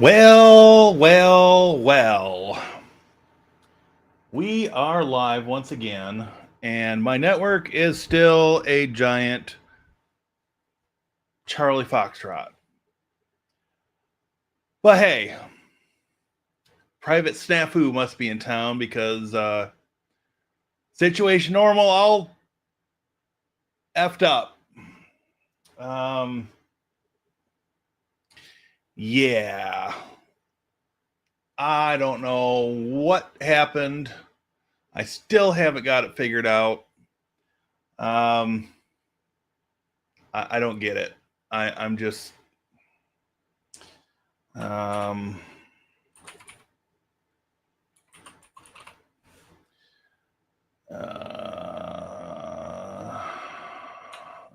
Well. We are live once again, and my network is still a giant Charlie Foxtrot. But hey, Private SNAFU must be in town because situation normal, all effed up. Yeah. I don't know what happened. I still haven't got it figured out. I don't get it. I'm just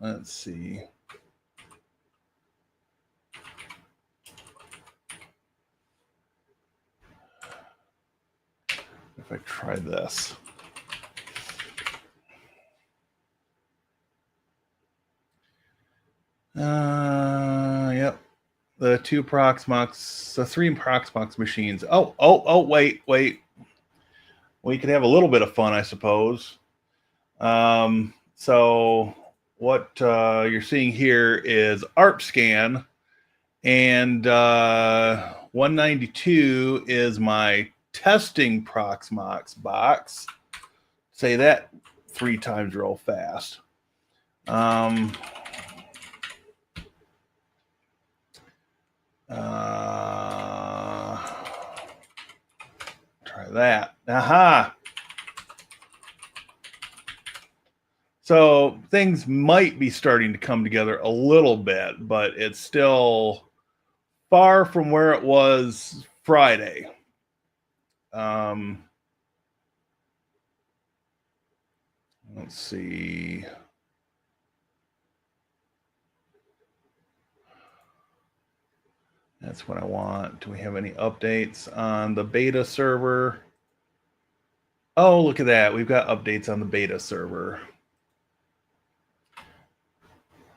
let's see. If I try this. Yep. The three Proxmox machines. Wait. We could have a little bit of fun, I suppose. So what you're seeing here is ARP scan, and 192 is my testing Proxmox box. Say that 3 times real fast. Try that. Aha. So things might be starting to come together a little bit, but it's still far from where it was Friday. Let's see. That's what I want. Do we have any updates on the beta server? Oh, look at that. We've got updates on the beta server.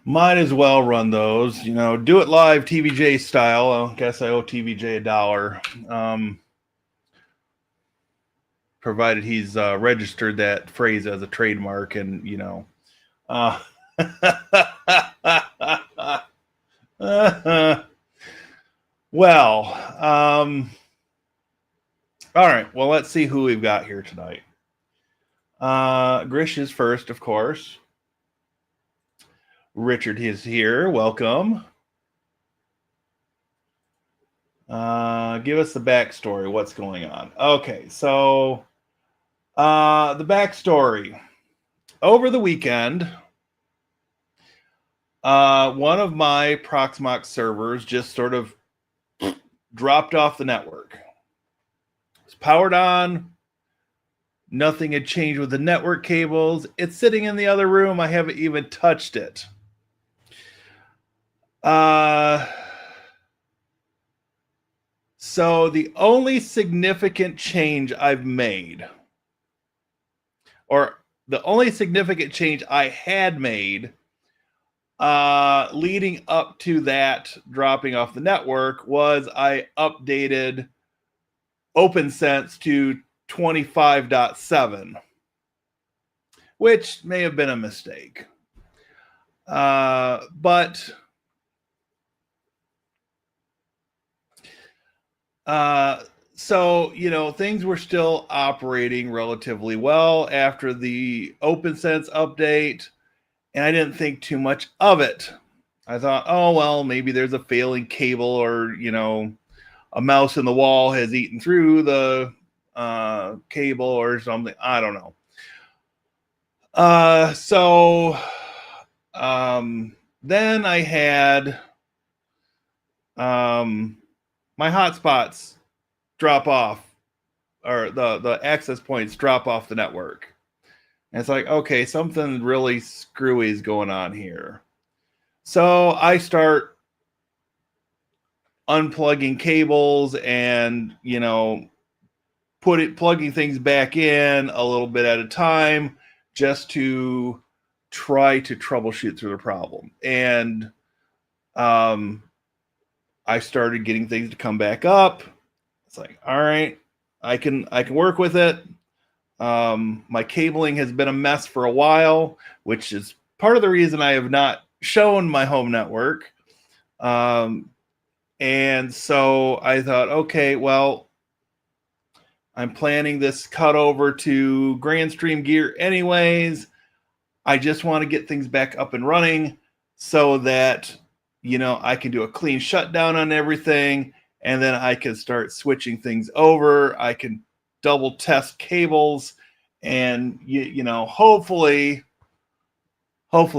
Might as well run those. You know, do it live TVJ style. I guess I owe TVJ $1. Provided he's registered that phrase as a trademark and, you know. Well, all right. Well, let's see who we've got here tonight. Grish is first, of course. Richard is here. Welcome. Give us the backstory. What's going on? Okay, so the backstory. Over the weekend, one of my Proxmox servers just sort of dropped off the network. It's powered on. Nothing had changed with the network cables. It's sitting in the other room. I haven't even touched it. So the only significant change I've made, or the only significant change I had made leading up to that dropping off the network, was I updated OpenSense to 25.7, which may have been a mistake. But so, you know, things were still operating relatively well after the OpenSense update, and I didn't think too much of it. I thought, oh, well, maybe there's a failing cable, or, you know, a mouse in the wall has eaten through the cable or something. I don't know. Then I had my hotspots drop off, or the access points drop off the network. And it's like, okay, something really screwy is going on here. So I start unplugging cables and, you know, plugging things back in a little bit at a time, just to try to troubleshoot through the problem. And I started getting things to come back up. It's like, all right, I can work with it. My cabling has been a mess for a while, which is part of the reason I have not shown my home network. And so I thought, okay, well, I'm planning this cut over to Grandstream gear anyways. I just want to get things back up and running so that, I can do a clean shutdown on everything, and then I can start switching things over. I can double test cables and, hopefully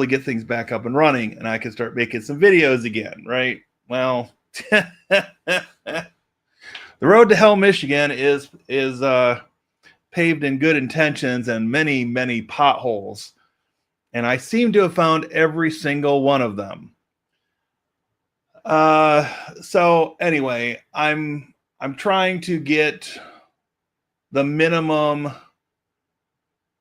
get things back up and running, and I can start making some videos again, right? Well, the road to hell, Michigan is paved in good intentions and many, many potholes. And I seem to have found every single one of them. So anyway, I'm trying to get the minimum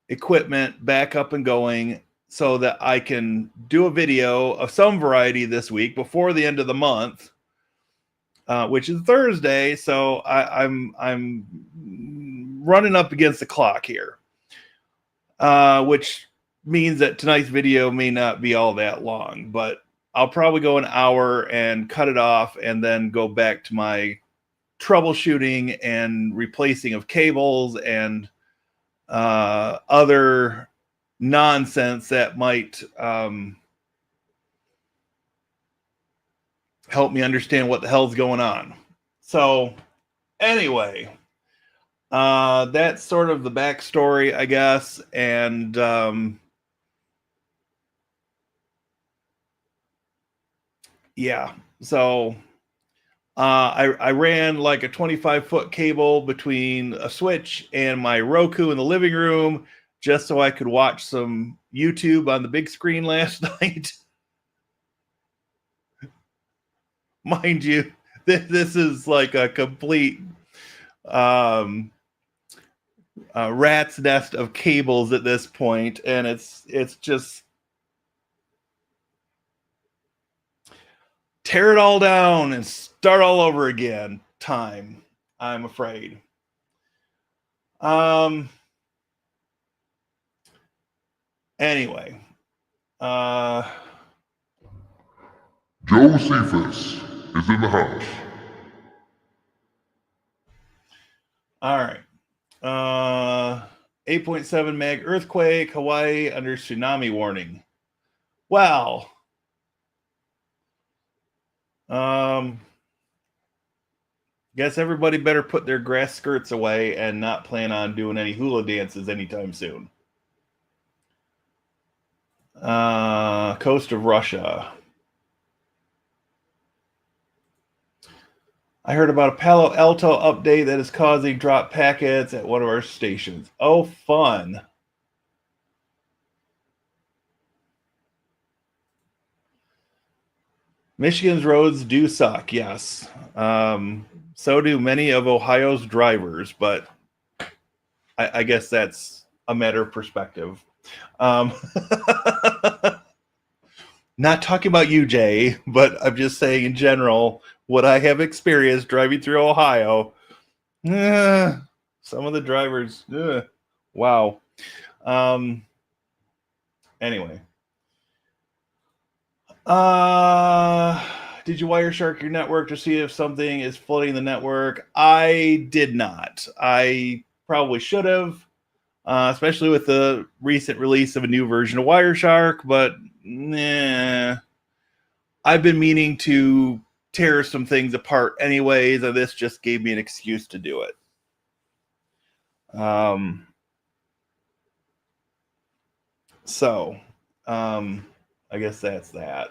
equipment back up and going so that I can do a video of some variety this week before the end of the month, which is Thursday. So I'm running up against the clock here, which means that tonight's video may not be all that long, but I'll probably go an hour and cut it off and then go back to my troubleshooting and replacing of cables and other nonsense that might help me understand what the hell's going on. So anyway, that's sort of the backstory, I guess. And yeah, so I ran like a 25-foot cable between a switch and my Roku in the living room just so I could watch some YouTube on the big screen last night. Mind you, this is like a complete rat's nest of cables at this point, and it's just tear it all down and start all over again time, I'm afraid. Anyway, Josephus is in the house. All right. 8.7 meg earthquake, Hawaii under tsunami warning. Wow. Guess everybody better put their grass skirts away and not plan on doing any hula dances anytime soon. Coast of Russia. I heard about a Palo Alto update that is causing drop packets at one of our stations. Oh, fun. Michigan's roads do suck, yes. So do many of Ohio's drivers, but I guess that's a matter of perspective. Not talking about you, Jay, but I'm just saying in general, what I have experienced driving through Ohio, some of the drivers, wow. Anyway. Did you Wireshark your network to see if something is flooding the network? I did not. I probably should have, especially with the recent release of a new version of Wireshark, but I've been meaning to tear some things apart anyways, and this just gave me an excuse to do it. So, I guess that's that.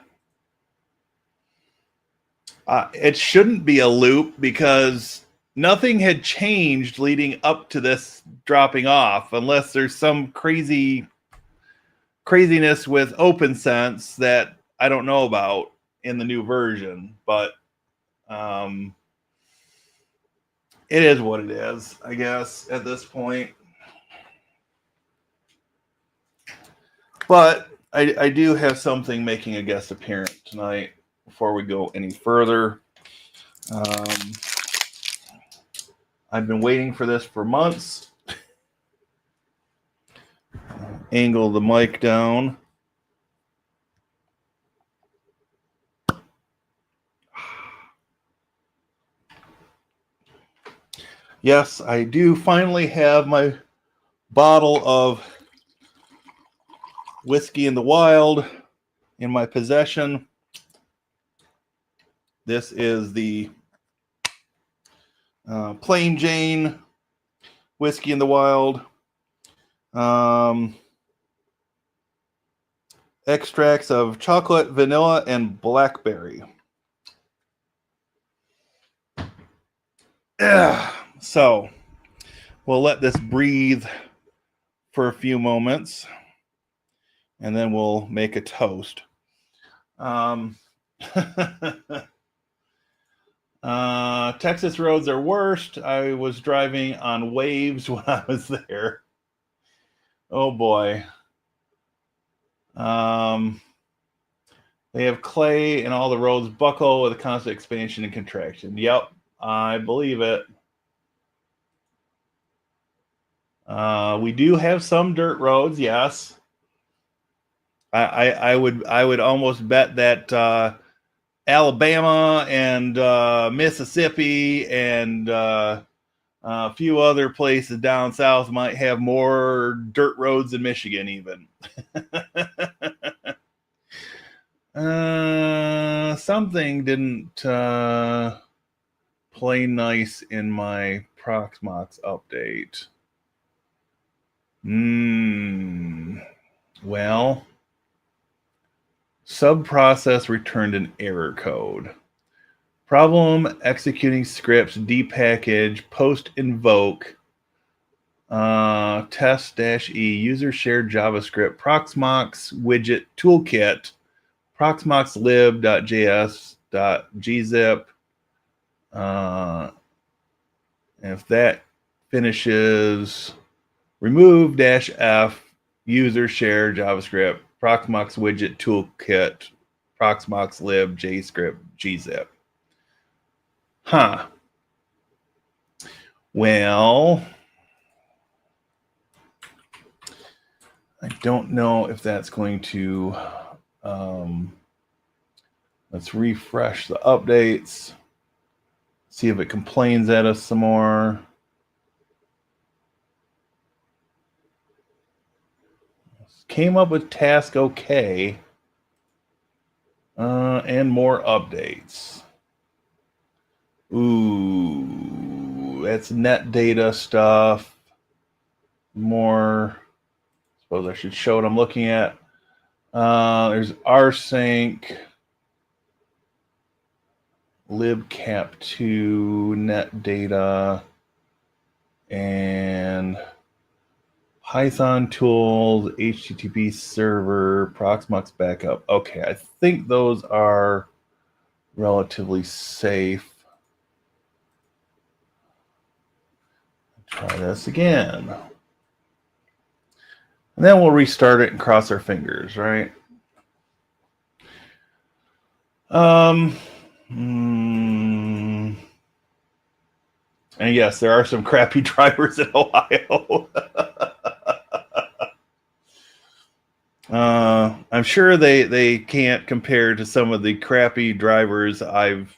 It shouldn't be a loop because nothing had changed leading up to this dropping off, unless there's some craziness with OpenSense that I don't know about in the new version. But it is what it is, I guess, at this point. But I do have something making a guest appearance tonight before we go any further. I've been waiting for this for months. Angle the mic down. Yes, I do finally have my bottle of Whiskey in the Wild in my possession. This is the Plain Jane Whiskey in the Wild. Extracts of chocolate, vanilla, and blackberry. So we'll let this breathe for a few moments, and then we'll make a toast. Texas roads are worst. I was driving on waves when I was there. Oh boy. They have clay and all the roads buckle with a constant expansion and contraction. Yep, I believe it. We do have some dirt roads, yes. I would almost bet that Alabama and Mississippi and a few other places down south might have more dirt roads than Michigan even. Something didn't play nice in my Proxmox update. Well, subprocess returned an error code. Problem executing scripts depackage post invoke test-e user shared JavaScript Proxmox widget toolkit Proxmox lib.js.gzip. If that finishes, remove -f user share JavaScript Proxmox widget toolkit Proxmox lib JScript gzip. Huh. Well, I don't know if that's going to. Let's refresh the updates. See if it complains at us some more. Came up with task okay. And more updates. Ooh, that's net data stuff. More. Suppose I should show what I'm looking at. There's rsync, libcap2, net data, and Python tools, HTTP server, Proxmox backup. Okay, I think those are relatively safe. Try this again. And then we'll restart it and cross our fingers, right? And yes, there are some crappy drivers in Ohio. I'm sure they can't compare to some of the crappy drivers I've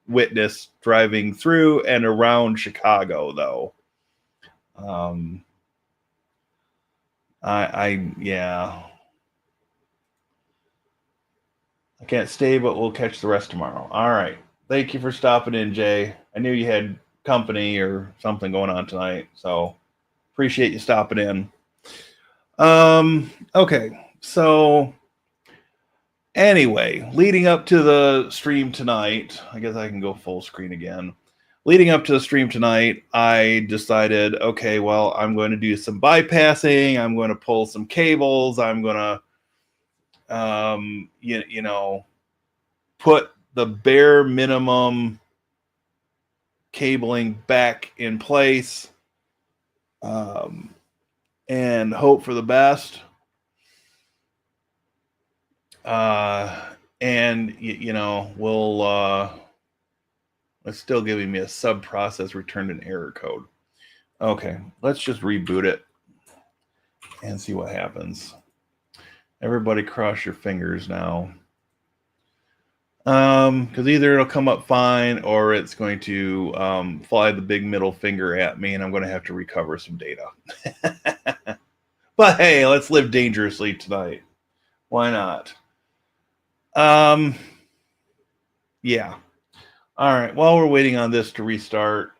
witnessed driving through and around Chicago, though. Yeah. I can't stay, but we'll catch the rest tomorrow. All right. Thank you for stopping in, Jay. I knew you had company or something going on tonight, so appreciate you stopping in. Okay. So anyway, leading up to the stream tonight, I guess I can go full screen again. Leading up to the stream tonight, I decided, okay, well, I'm going to do some bypassing. I'm going to pull some cables. I'm going to, put the bare minimum cabling back in place, and hope for the best. And we'll It's still giving me a sub-process returned an error code. Okay, let's just reboot it and see what happens. Everybody cross your fingers now. Because either it'll come up fine or it's going to fly the big middle finger at me and I'm going to have to recover some data. But hey, let's live dangerously tonight. Why not? Yeah. All right, while we're waiting on this to restart,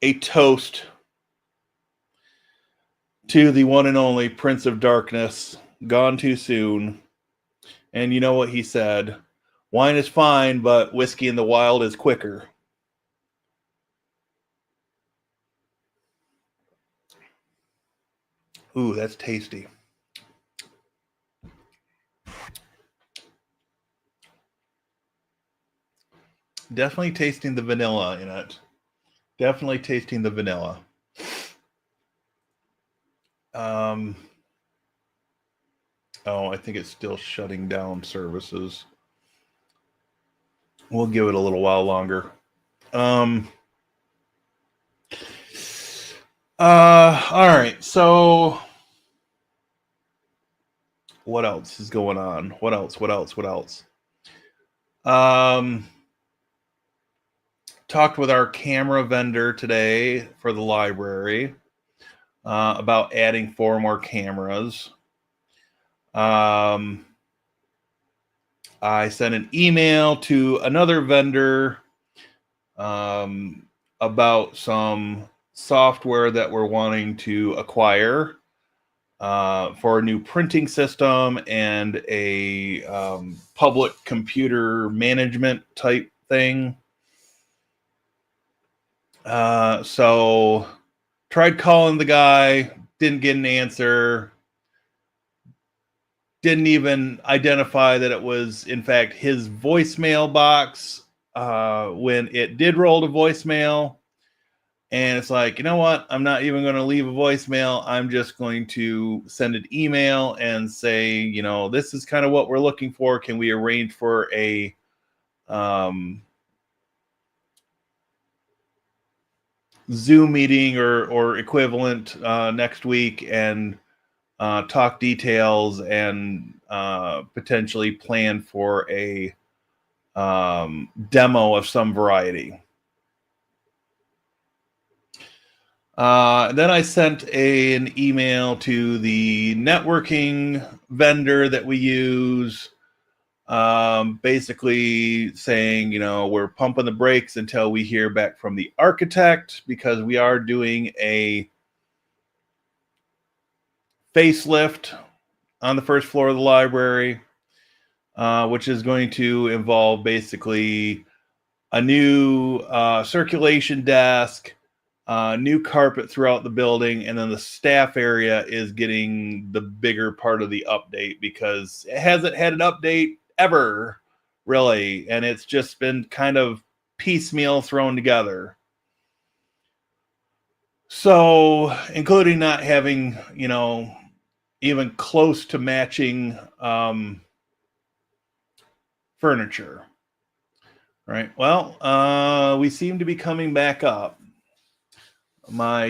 a toast to the one and only Prince of Darkness, gone too soon. And you know what he said? Wine is fine, but whiskey in the wild is quicker. Ooh, that's tasty. Definitely tasting the vanilla in it. Definitely tasting the vanilla. Oh, I think it's still shutting down services. We'll give it a little while longer. All right. So what else is going on? What else? Talked with our camera vendor today for the library about adding 4 more cameras. I sent an email to another vendor about some software that we're wanting to acquire for a new printing system and a public computer management type thing. So tried calling the guy, didn't get an answer. Didn't even identify that it was, in fact, his voicemail box when it did roll to voicemail. And it's like, you know what? I'm not even going to leave a voicemail. I'm just going to send an email and say, you know, this is kind of what we're looking for. Can we arrange for a Zoom meeting or equivalent next week and talk details and potentially plan for a demo of some variety. Then I sent an email to the networking vendor that we use, basically saying, you know, we're pumping the brakes until we hear back from the architect because we are doing a facelift on the first floor of the library, which is going to involve basically a new circulation desk, new carpet throughout the building, and then the staff area is getting the bigger part of the update because it hasn't had an update ever, really, and it's just been kind of piecemeal thrown together. So, including not having, you know, even close to matching furniture. Right. Well, we seem to be coming back up. My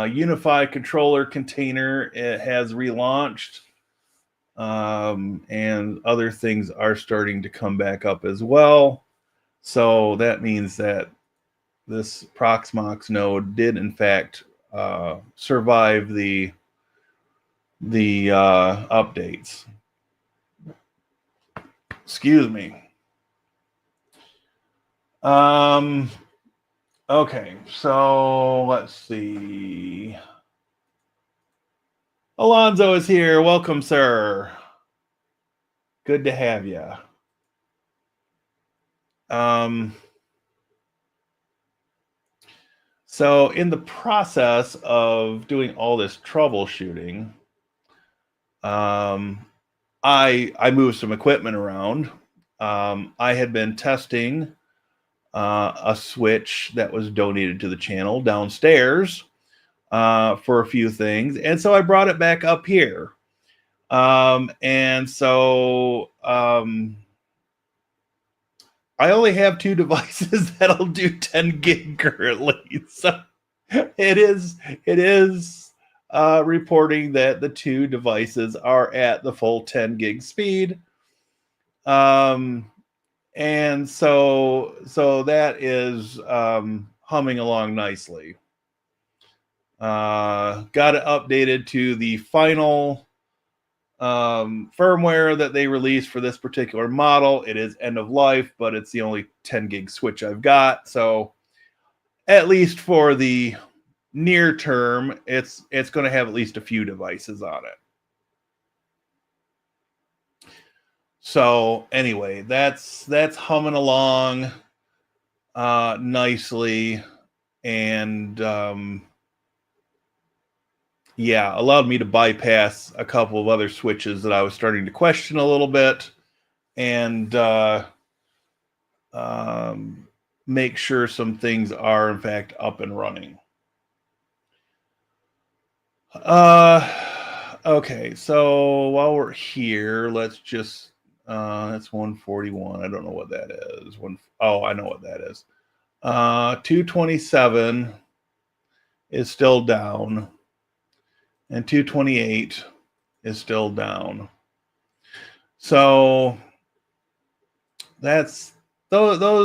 unified controller container, it has relaunched, and other things are starting to come back up as well. So that means that this Proxmox node did in fact survive the updates. Excuse me. Okay, so let's see. Alonzo is here. Welcome, sir. Good to have you. So in the process of doing all this troubleshooting, I moved some equipment around. I had been testing a switch that was donated to the channel downstairs for a few things, and so I brought it back up here. And so I only have 2 devices that'll do 10 gig currently. So it is reporting that the 2 devices are at the full 10 gig speed. And so that is humming along nicely. Got it updated to the final firmware that they released for this particular model. It is end of life, but it's the only 10 gig switch I've got. So at least for the near term, it's going to have at least a few devices on it. So anyway, that's humming along nicely, and yeah, allowed me to bypass a couple of other switches that I was starting to question a little bit, and make sure some things are in fact up and running. Okay, so while we're here, let's just that's 141. I don't know what that is. Oh, I know what that is. 227 is still down, and 228 is still down. So those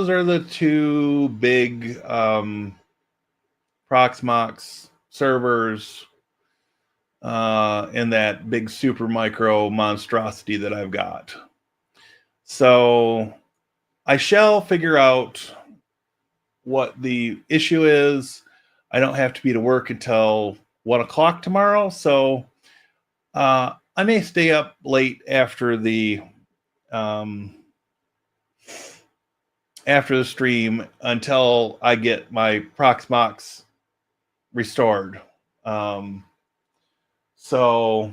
are the 2 big Proxmox servers in that big super micro monstrosity that I've got. So I shall figure out what the issue is. I don't have to be to work until 1 o'clock tomorrow, so I may stay up late after the stream until I get my Proxmox restored. So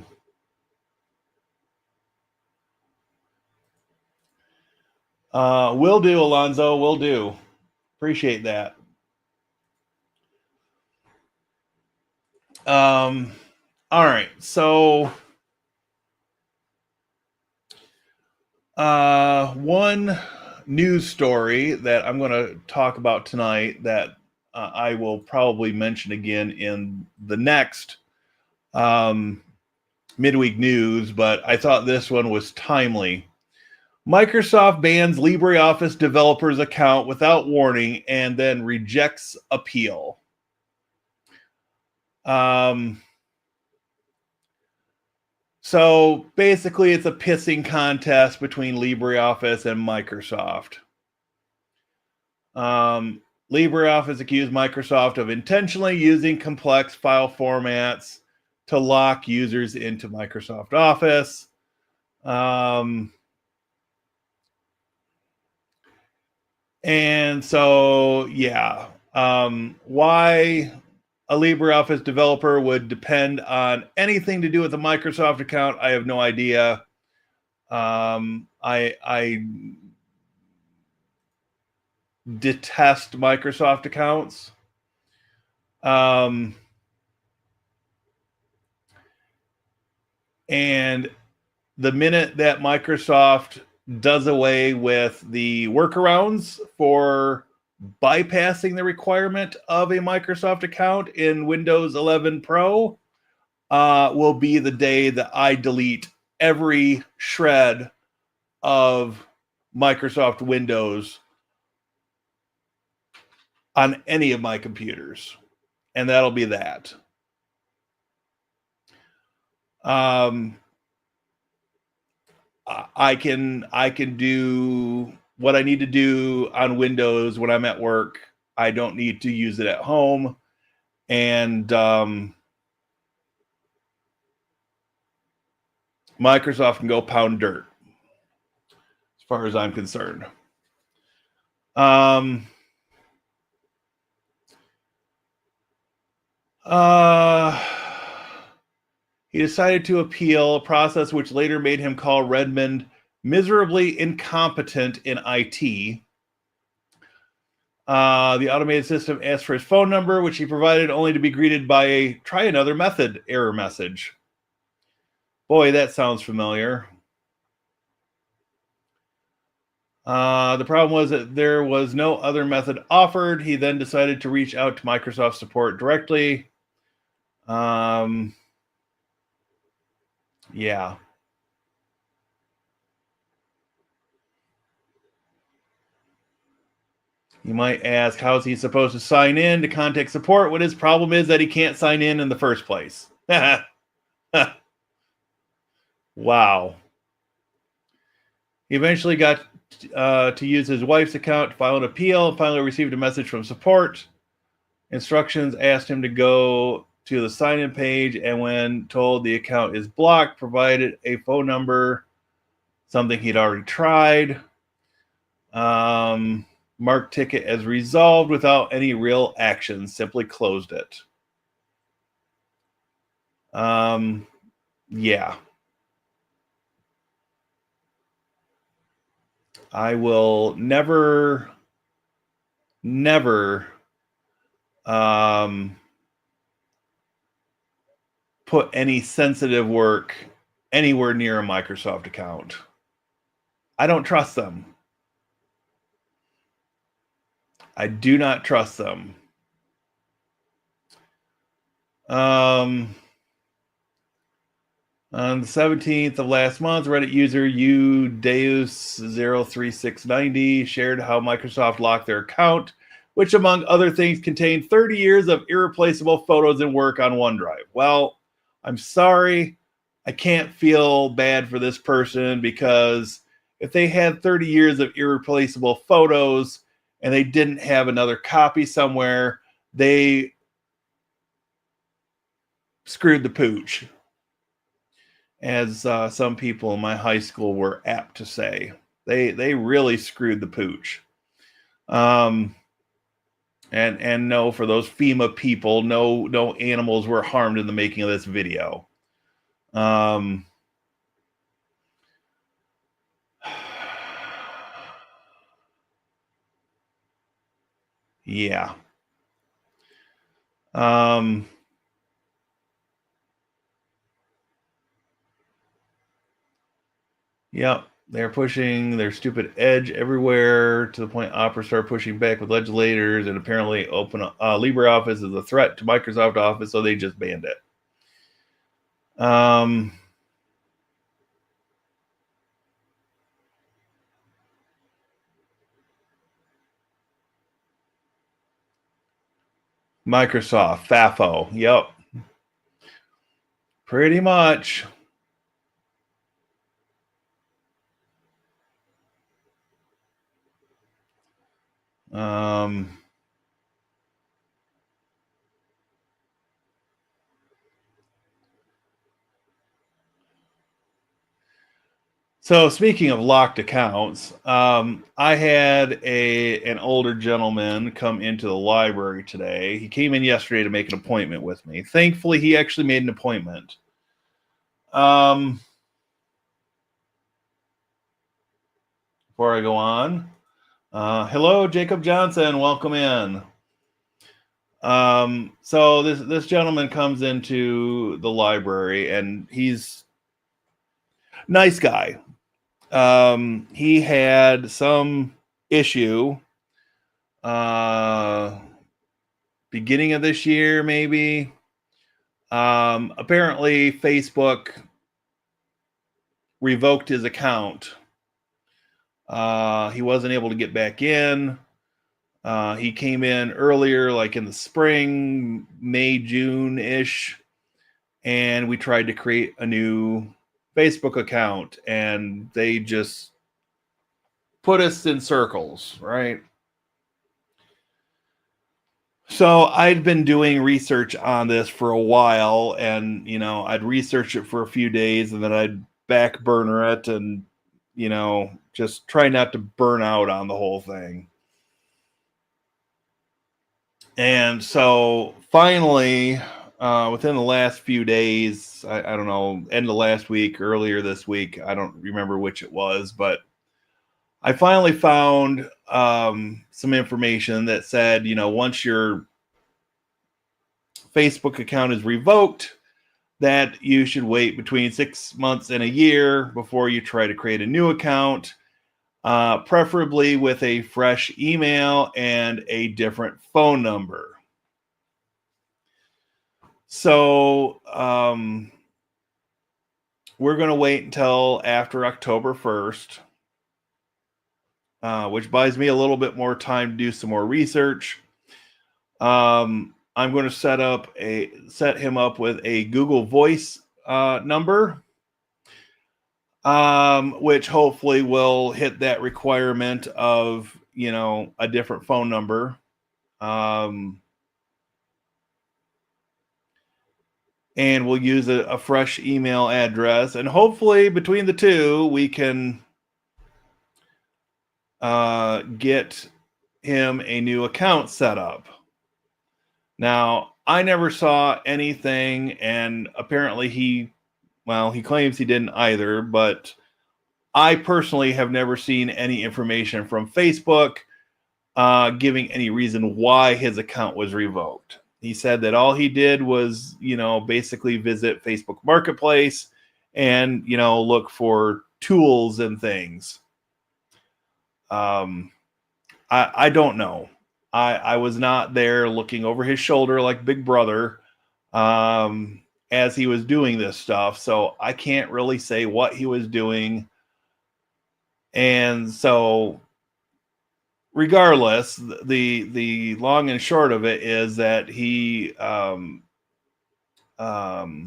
will do, Alonzo, will do. Appreciate that. All right, so one news story that I'm going to talk about tonight that I will probably mention again in the next midweek news, but I thought this one was timely. Microsoft bans LibreOffice developers' account without warning and then rejects appeal. So basically, it's a pissing contest between LibreOffice and Microsoft. LibreOffice accused Microsoft of intentionally using complex file formats to lock users into Microsoft Office. And so, yeah, why a LibreOffice developer would depend on anything to do with a Microsoft account, I have no idea. I detest Microsoft accounts. And the minute that Microsoft does away with the workarounds for bypassing the requirement of a Microsoft account in Windows 11 Pro, will be the day that I delete every shred of Microsoft Windows on any of my computers. And that'll be that. I can do what I need to do on Windows when I'm at work. I don't need to use it at home. And Microsoft can go pound dirt, as far as I'm concerned. He decided to appeal, a process which later made him call Redmond miserably incompetent in IT. The automated system asked for his phone number, which he provided only to be greeted by a "try another method" error message. Boy, that sounds familiar. The problem was that there was no other method offered. He then decided to reach out to Microsoft support directly. Yeah. You might ask, how is he supposed to sign in to contact support when his problem is that he can't sign in the first place? Wow. He eventually got to use his wife's account to file an appeal and finally received a message from support. Instructions asked him to go to the sign-in page, and when told the account is blocked, provided a phone number, something he'd already tried. Marked ticket as resolved without any real action, simply closed it. Yeah. I will never put any sensitive work anywhere near a Microsoft account. I don't trust them. I do not trust them. On the 17th of last month, Reddit user udeus03690 shared how Microsoft locked their account, which, among other things, contained 30 years of irreplaceable photos and work on OneDrive. Well, I'm sorry. I can't feel bad for this person, because if they had 30 years of irreplaceable photos and they didn't have another copy somewhere, they screwed the pooch, as some people in my high school were apt to say. They really screwed the pooch. And no, for those FEMA people, no animals were harmed in the making of this video. Yeah. Yep. They're pushing their stupid edge everywhere, to the point Opera started pushing back with legislators, and apparently LibreOffice is a threat to Microsoft Office, so they just banned it. Microsoft, FAFO. Yep. Pretty much. So speaking of locked accounts, I had an older gentleman come into the library today. He came in yesterday to make an appointment with me. Thankfully, he actually made an appointment. Before I go on, hello, Jacob Johnson. Welcome in. So this gentleman comes into the library, and he's a nice guy. He had some issue beginning of this year, maybe. Apparently Facebook revoked his account. He wasn't able to get back in. He came in earlier, like in the spring, May, June-ish, and we tried to create a new Facebook account, and they just put us in circles, right? So I'd been doing research on this for a while, and, I'd research it for a few days, and then I'd back burner it, and, just try not to burn out on the whole thing. And so finally, within the last few days, I don't know, end of last week, earlier this week, I don't remember which it was, but I finally found some information that said, once your Facebook account is revoked, that you should wait between 6 months and a year before you try to create a new account. preferably with a fresh email and a different phone number. So we're going to wait until after October 1st, which buys me a little bit more time to do some more research. I'm going to set him up with a Google Voice number, which hopefully will hit that requirement of, a different phone number. And we'll use a fresh email address, and hopefully between the two we can get him a new account set up. Now, I never saw anything, and apparently he claims he didn't either, but I personally have never seen any information from Facebook giving any reason why his account was revoked. He said that all he did was, basically visit Facebook Marketplace and, look for tools and things. I don't know. I was not there looking over his shoulder like Big Brother as he was doing this stuff, so I can't really say what he was doing. And so regardless, the long and short of it is that he no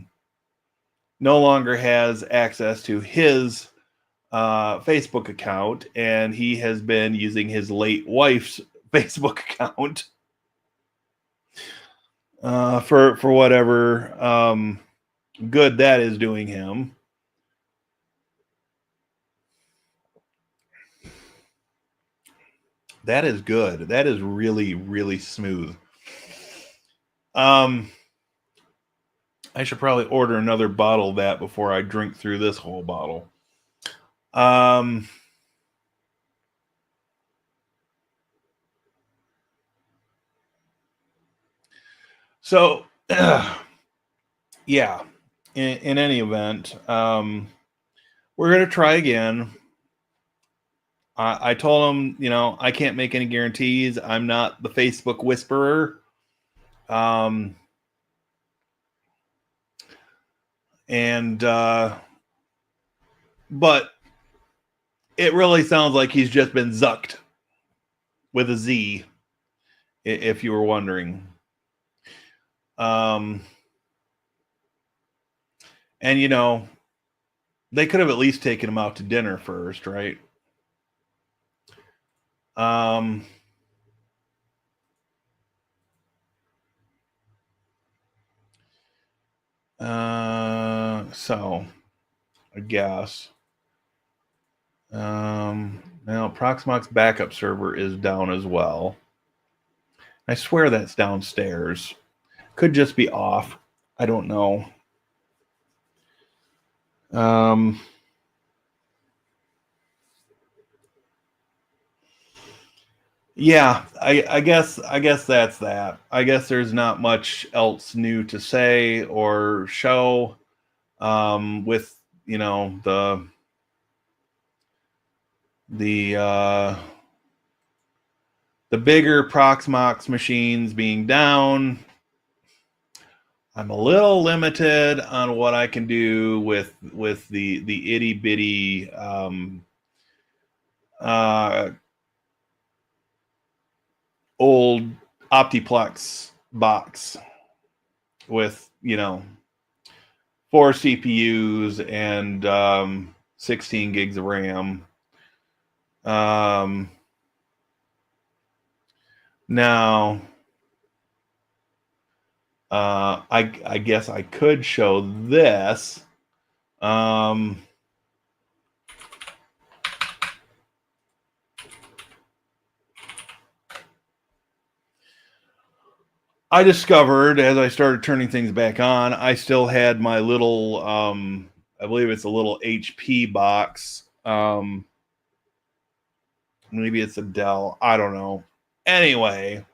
longer has access to his Facebook account, and he has been using his late wife's Facebook account for whatever good that is doing him. That is good. That is really, really smooth. I should probably order another bottle of that before I drink through this whole bottle. So, yeah, in any event, we're going to try again. I told him, I can't make any guarantees. I'm not the Facebook whisperer. But it really sounds like he's just been zucked with a Z, if you were wondering. And they could have at least taken him out to dinner first, right? So I guess. Now Proxmox backup server is down as well. I swear that's downstairs. Could just be off. I don't know. Yeah, I guess that's that. I guess there's not much else new to say or show with the bigger Proxmox machines being down. I'm a little limited on what I can do with the itty bitty old Optiplex box with 4 CPUs and 16 gigs of RAM. Now, I guess I could show this. I discovered as I started turning things back on, I still had my little, I believe it's a little HP box. Maybe it's a Dell. I don't know. Anyway,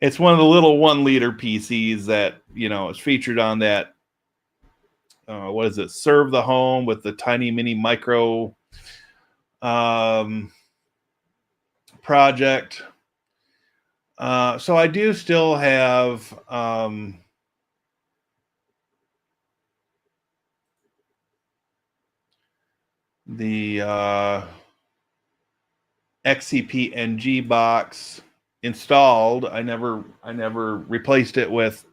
it's one of the little 1 liter PCs that, is featured on that. What is it? Serve the Home with the tiny mini micro project. So I do still have the XCP NG box installed. I never replaced it with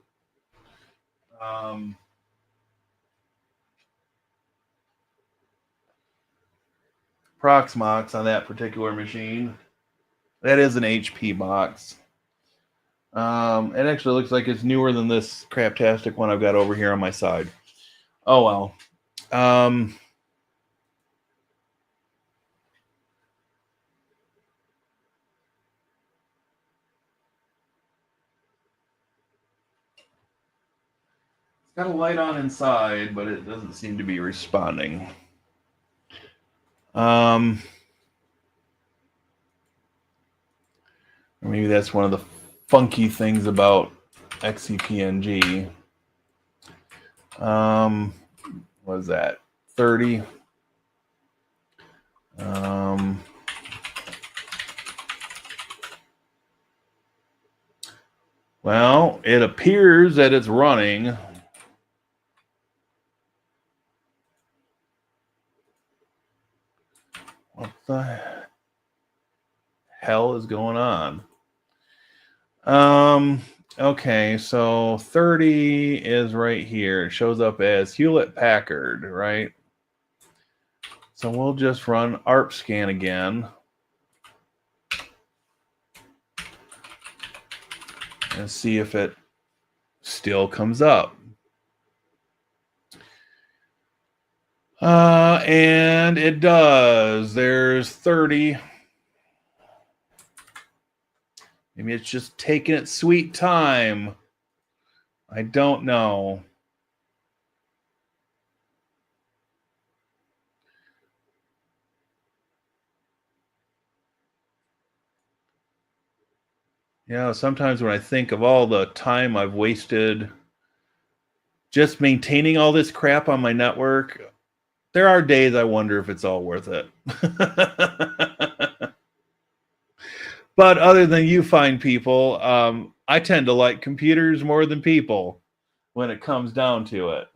Proxmox on that particular machine. That is an HP box. It actually looks like it's newer than this craptastic one I've got over here on my side. Oh well. It's got a light on inside, but it doesn't seem to be responding. Maybe that's one of the funky things about XCPNG. What is that? 30. Well, it appears that it's running. What the hell is going on? Okay, so 30 is right here. It shows up as Hewlett Packard, right? So we'll just run ARP scan again. And see if it still comes up. And it does. There's 30. Maybe it's just taking its sweet time. I don't know. Yeah, sometimes when I think of all the time I've wasted just maintaining all this crap on my network, there are days I wonder if it's all worth it. But other than you fine people, I tend to like computers more than people when it comes down to it.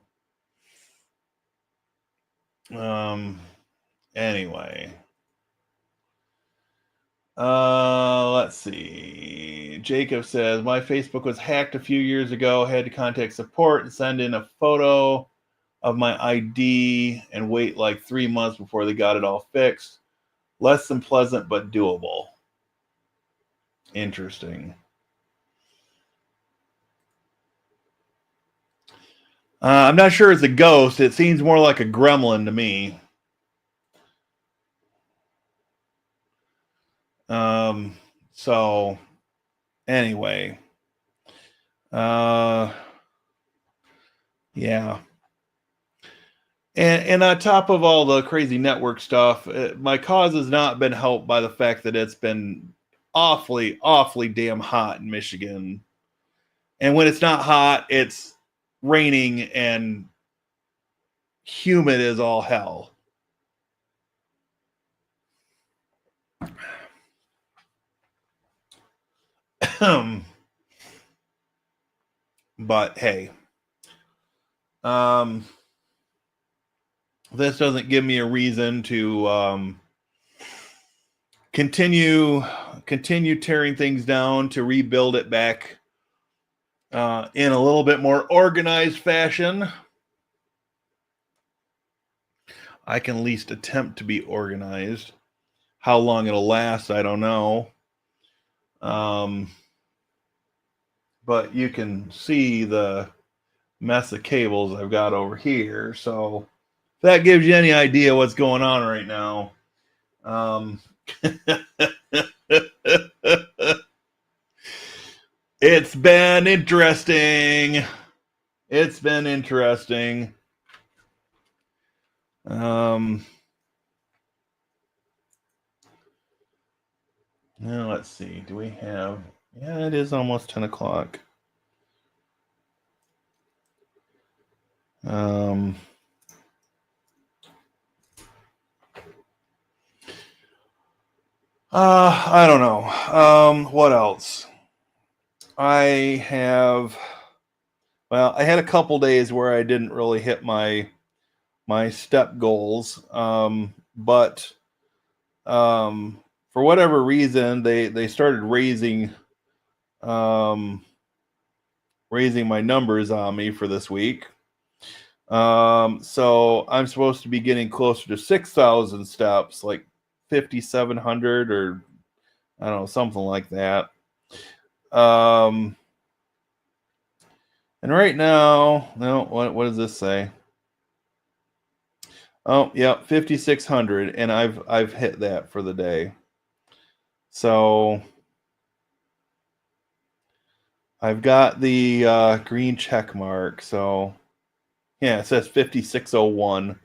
Anyway. Let's see. Jacob says, my Facebook was hacked a few years ago. Had to contact support and send in a photo of my ID and wait like 3 months before they got it all fixed. Less than pleasant, but doable. Interesting. I'm not sure it's a ghost. It seems more like a gremlin to me. So anyway, yeah. And on top of all the crazy network stuff, my cause has not been helped by the fact that it's been awfully, awfully damn hot in Michigan. And when it's not hot, it's raining and humid as all hell. But hey, this doesn't give me a reason to continue tearing things down to rebuild it back in a little bit more organized fashion. I can at least attempt to be organized. How long it'll last, I don't know. But you can see the mess of cables I've got over here. So if that gives you any idea what's going on right now. It's been interesting. It's been interesting. Now let's see. Do we have? Yeah, it is almost 10 o'clock. I don't know. What else? I had a couple days where I didn't really hit my step goals. But for whatever reason, they started raising my numbers on me for this week. So I'm supposed to be getting closer to 6,000 steps, like 5,700 or I don't know, something like that. And right now, no, what does this say? Oh, yeah, 5,600, and I've hit that for the day. So I've got the green check mark. So yeah, it says 5,601.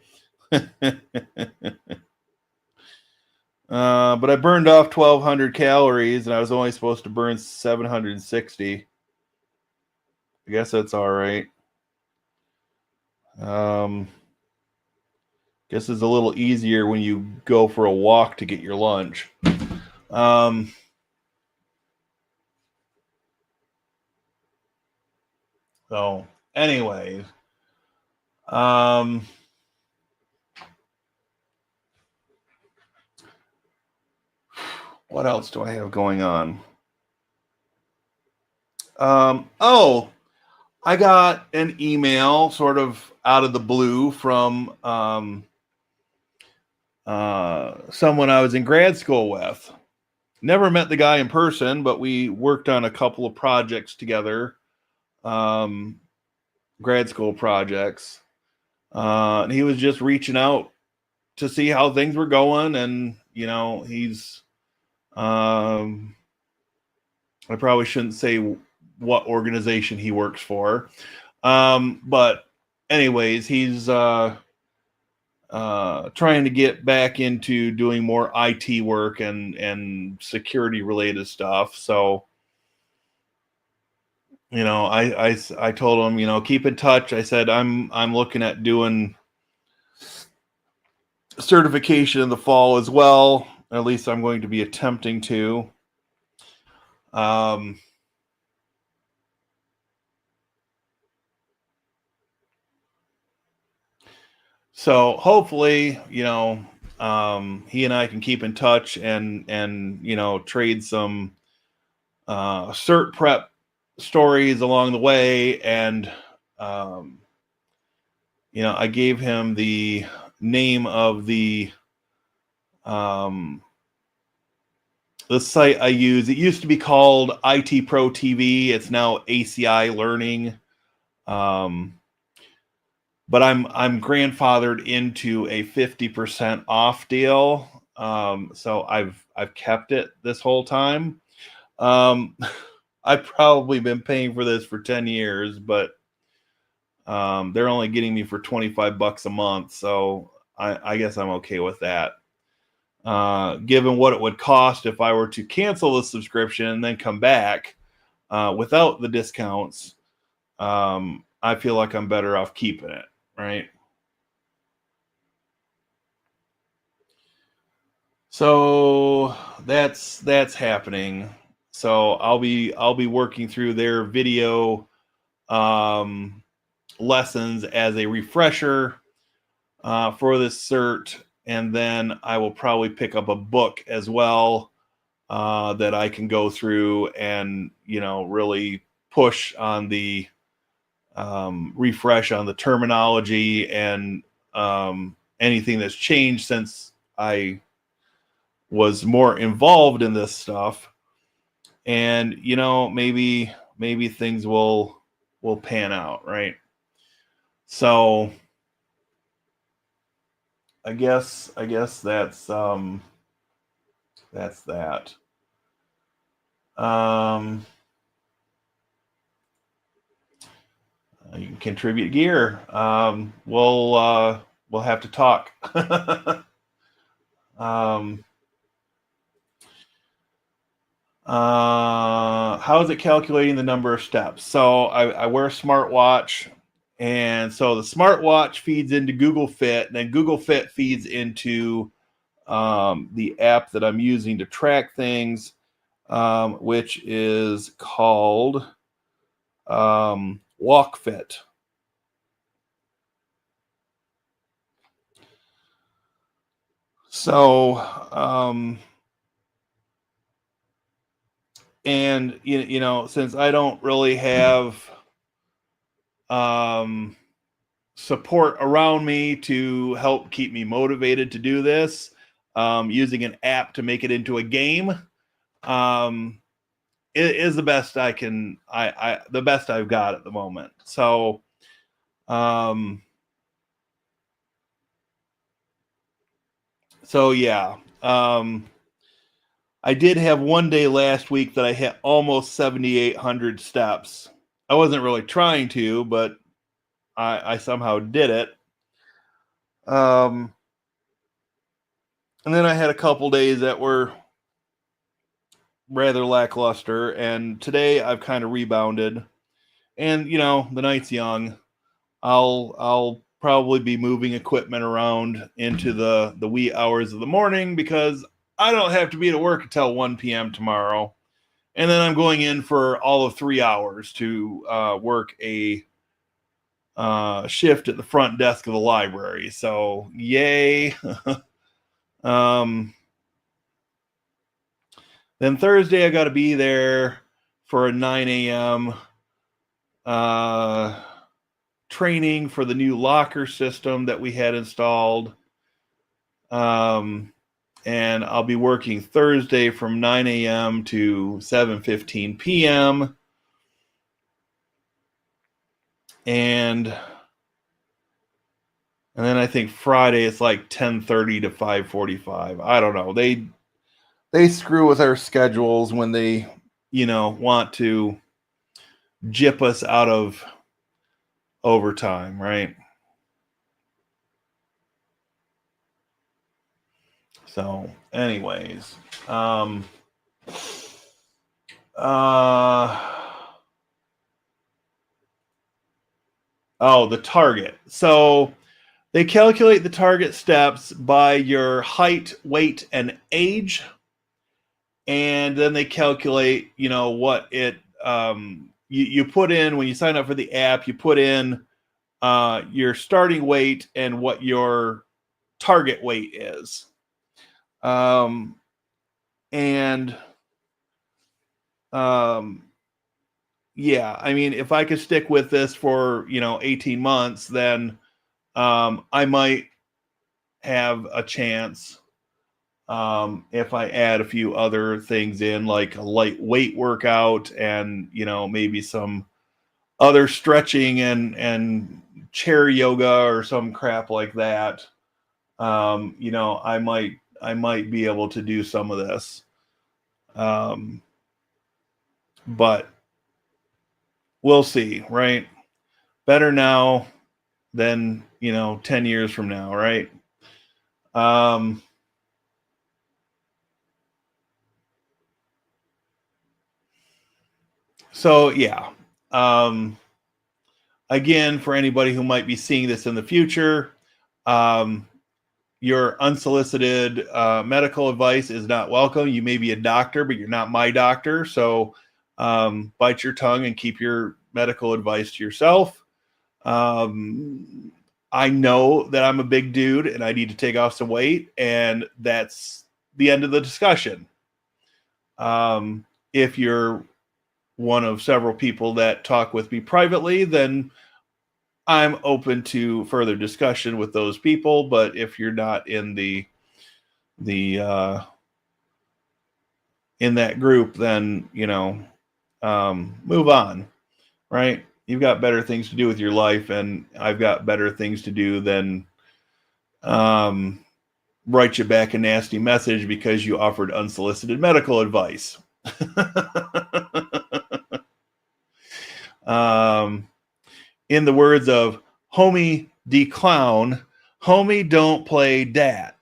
But I burned off 1,200 calories, and I was only supposed to burn 760. I guess that's all right. Guess it's a little easier when you go for a walk to get your lunch. So, anyways, what else do I have going on? Oh, I got an email sort of out of the blue from someone I was in grad school with. Never met the guy in person, but we worked on a couple of projects together, grad school projects. And he was just reaching out to see how things were going. And, he's, I probably shouldn't say what organization he works for. But anyways, he's trying to get back into doing more IT work and security related stuff. So, I told him, keep in touch. I said, I'm looking at doing certification in the fall as well. At least I'm going to be attempting to. So hopefully, he and I can keep in touch and trade some cert prep stories along the way. And I gave him the name of the site I use. It used to be called IT Pro TV. It's now ACI Learning. But I'm grandfathered into a 50% off deal. So I've kept it this whole time. I've probably been paying for this for 10 years, but they're only getting me for $25 a month. So I guess I'm okay with that. Given what it would cost if I were to cancel the subscription and then come back without the discounts, I feel like I'm better off keeping it, right? So that's happening. So I'll be working through their video lessons as a refresher for this cert, and then I will probably pick up a book as well that I can go through and really push on the refresh on the terminology and anything that's changed since I was more involved in this stuff. And maybe things will pan out, right? So I guess that's that. You can contribute gear. We'll have to talk. How is it calculating the number of steps? So I wear a smartwatch, and so the smartwatch feeds into Google Fit, and then Google Fit feeds into the app that I'm using to track things, which is called WalkFit. So, and you know, since I don't really have support around me to help keep me motivated to do this, using an app to make it into a game, it is the best I can. The best I've got at the moment. So, yeah. I did have one day last week that I hit almost 7,800 steps. I wasn't really trying to, but I somehow did it. And then I had a couple days that were rather lackluster, and today I've kind of rebounded. And you know, the night's young. I'll probably be moving equipment around into the wee hours of the morning because I don't have to be to work until 1 p.m. tomorrow. And then I'm going in for all of 3 hours to work a shift at the front desk of the library. So yay. Then Thursday I got to be there for a 9 a.m. Training for the new locker system that we had installed. And I'll be working Thursday from 9 a.m. to 7:15 p.m. And then I think Friday it's like 10:30 to 5:45. I don't know. They screw with our schedules when they, you know, want to gyp us out of overtime, right? So, anyways, oh, the target. So they calculate the target steps by your height, weight, and age, and then they calculate, you know, what it you put in when you sign up for the app. You put in your starting weight and what your target weight is. And yeah, I mean, if I could stick with this for, you know, 18 months, then I might have a chance if I add a few other things in, like a lightweight workout and, you know, maybe some other stretching and chair yoga or some crap like that. You know, I might be able to do some of this. But we'll see, right? Better now than, you know, 10 years from now, right? So yeah. Again, for anybody who might be seeing this in the future, your unsolicited medical advice is not welcome. You may be a doctor, but you're not my doctor. So bite your tongue and keep your medical advice to yourself. I know that I'm a big dude and I need to take off some weight, and that's the end of the discussion. If you're one of several people that talk with me privately, then I'm open to further discussion with those people. But if you're not in in that group, then, you know, move on, right? You've got better things to do with your life, and I've got better things to do than write you back a nasty message because you offered unsolicited medical advice. In the words of Homie D Clown, homie don't play dat.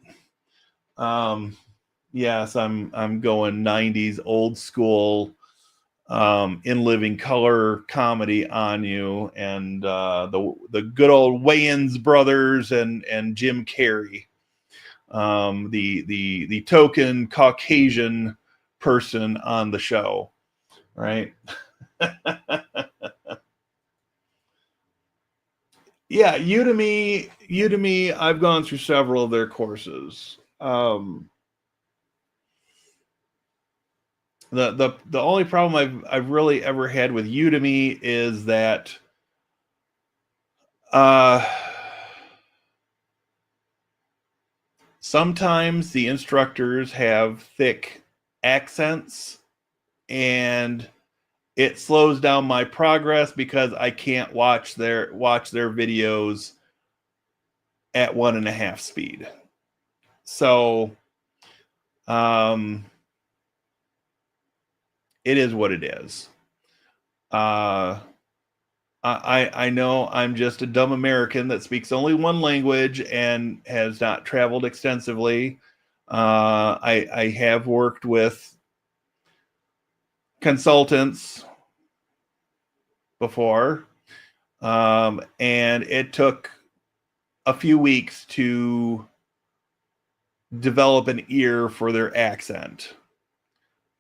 Yes, I'm going 90s old school in living color comedy on you, and the good old Wayans brothers and Jim Carrey. the token Caucasian person on the show, right? Yeah, Udemy. I've gone through several of their courses. The only problem I've really ever had with Udemy is that sometimes the instructors have thick accents, and it slows down my progress because I can't watch their videos at 1.5 speed. So it is what it is. I know I'm just a dumb American that speaks only one language and has not traveled extensively. I have worked with consultants before, and it took a few weeks to develop an ear for their accent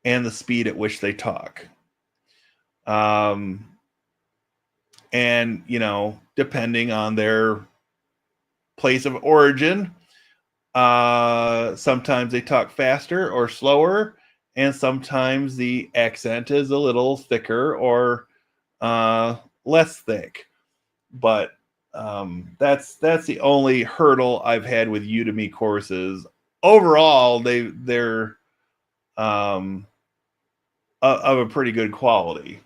and the speed at which they talk. And, you know, depending on their place of origin, sometimes they talk faster or slower, and sometimes the accent is a little thicker or less thick. But that's the only hurdle I've had with Udemy courses. Overall, they're of a pretty good quality.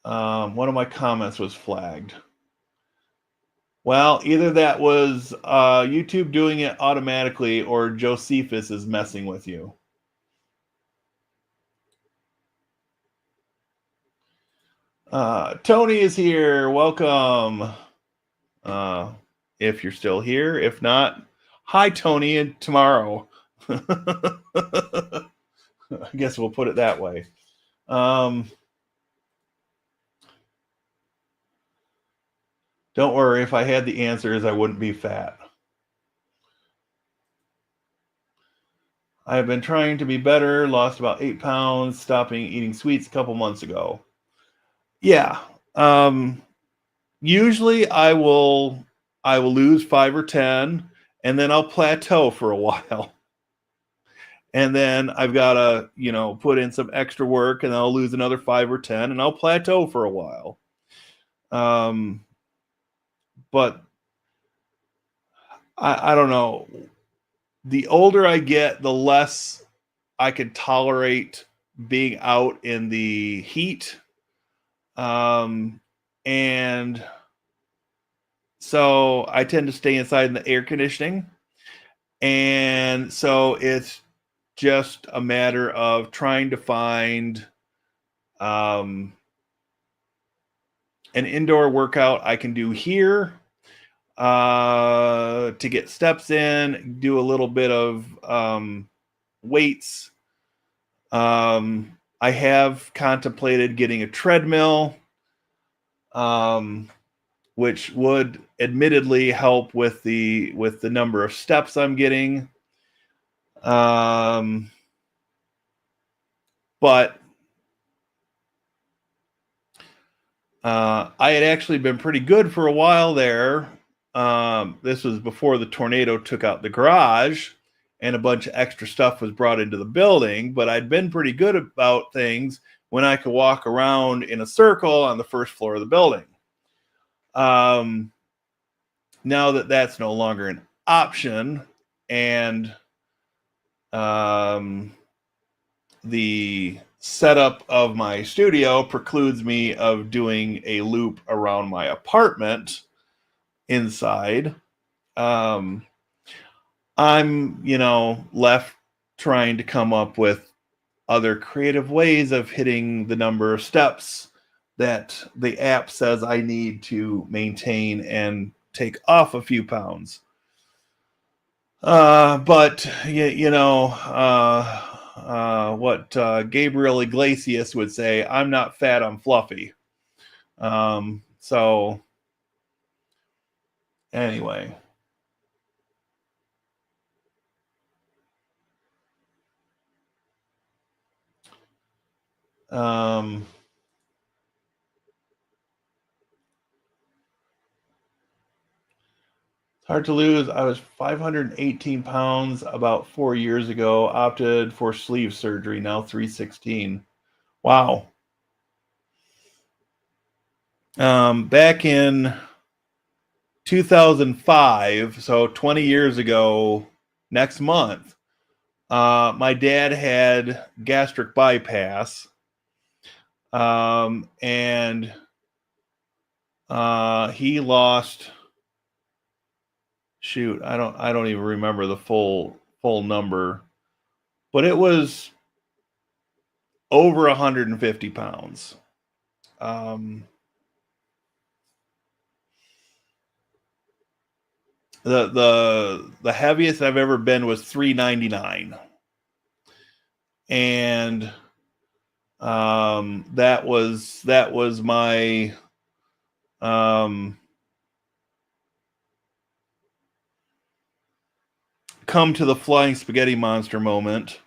One of my comments was flagged. Well, either that was YouTube doing it automatically or Josephus is messing with you. Tony is here. Welcome. If you're still here. If not, hi, Tony, and tomorrow. I guess we'll put it that way. Don't worry, if I had the answers, I wouldn't be fat. I have been trying to be better, lost about 8 pounds, stopping eating sweets a couple months ago. Yeah. Usually I will lose 5 or 10, and then I'll plateau for a while. And then I've got to, you know, put in some extra work, and I'll lose another 5 or 10, and I'll plateau for a while. But I don't know. The older I get, the less I can tolerate being out in the heat. And so I tend to stay inside in the air conditioning. And so it's just a matter of trying to find an indoor workout I can do here to get steps in, do a little bit of weights. I have contemplated getting a treadmill, which would admittedly help with the number of steps I'm getting. But I had actually been pretty good for a while there. This was before the tornado took out the garage and a bunch of extra stuff was brought into the building, but I'd been pretty good about things when I could walk around in a circle on the first floor of the building. Now that that's no longer an option, and the setup of my studio precludes me of doing a loop around my apartment inside, I'm, you know, left trying to come up with other creative ways of hitting the number of steps that the app says I need to maintain and take off a few pounds. But you know, what Gabriel Iglesias would say, I'm not fat, I'm fluffy. So anyway, Um, it's hard to lose. I was 518 pounds about 4 years ago. Opted for sleeve surgery. Now 316. Wow. Back in 2005, so 20 years ago, next month, my dad had gastric bypass, and he lost. Shoot, I don't even remember the full number, but it was over 150 pounds. Um, the heaviest I've ever been was 399, and that was my come to the flying spaghetti monster moment.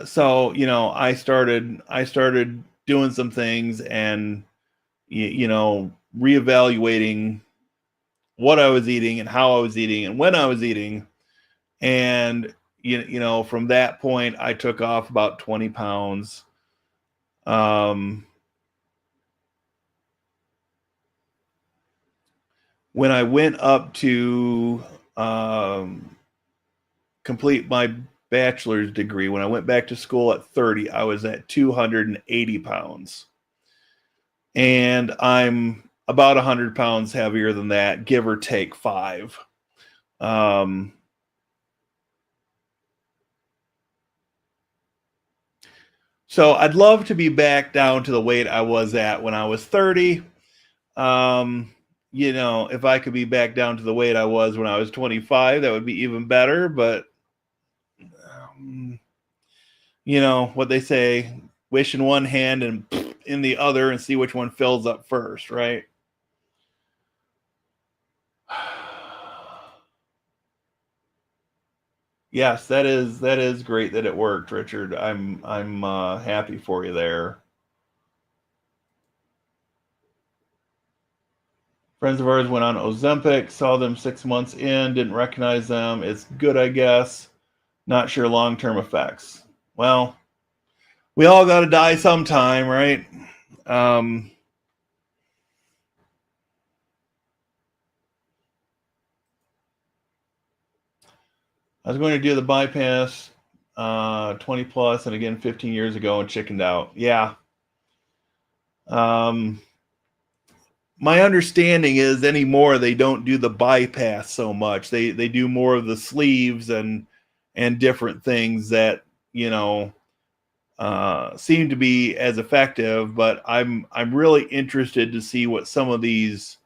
So I started doing some things, and reevaluating what I was eating and how I was eating and when I was eating, and from that point I took off about 20 pounds. um when I went up to um complete my bachelor's degree, when I went back to school at 30, I was at 280 pounds. And I'm about 100 pounds heavier than that, give or take 5. Um, so I'd love to be back down to the weight I was at when I was 30. If I could be back down to the weight I was when I was 25, that would be even better. But um, what they say, wish in one hand and in the other, and see which one fills up first, right? Yes, that is great that it worked, Richard. I'm happy for you there. Friends of ours went on Ozempic, saw them 6 months in, didn't recognize them. It's good, I guess. Not sure long-term effects. Well, we all got to die sometime, right? Um, I was going to do the bypass 20 plus, and again 15 years ago, and chickened out. Yeah. Um, my understanding is anymore they don't do the bypass so much. They do more of the sleeves and different things that seem to be as effective. But I'm really interested to see what some of these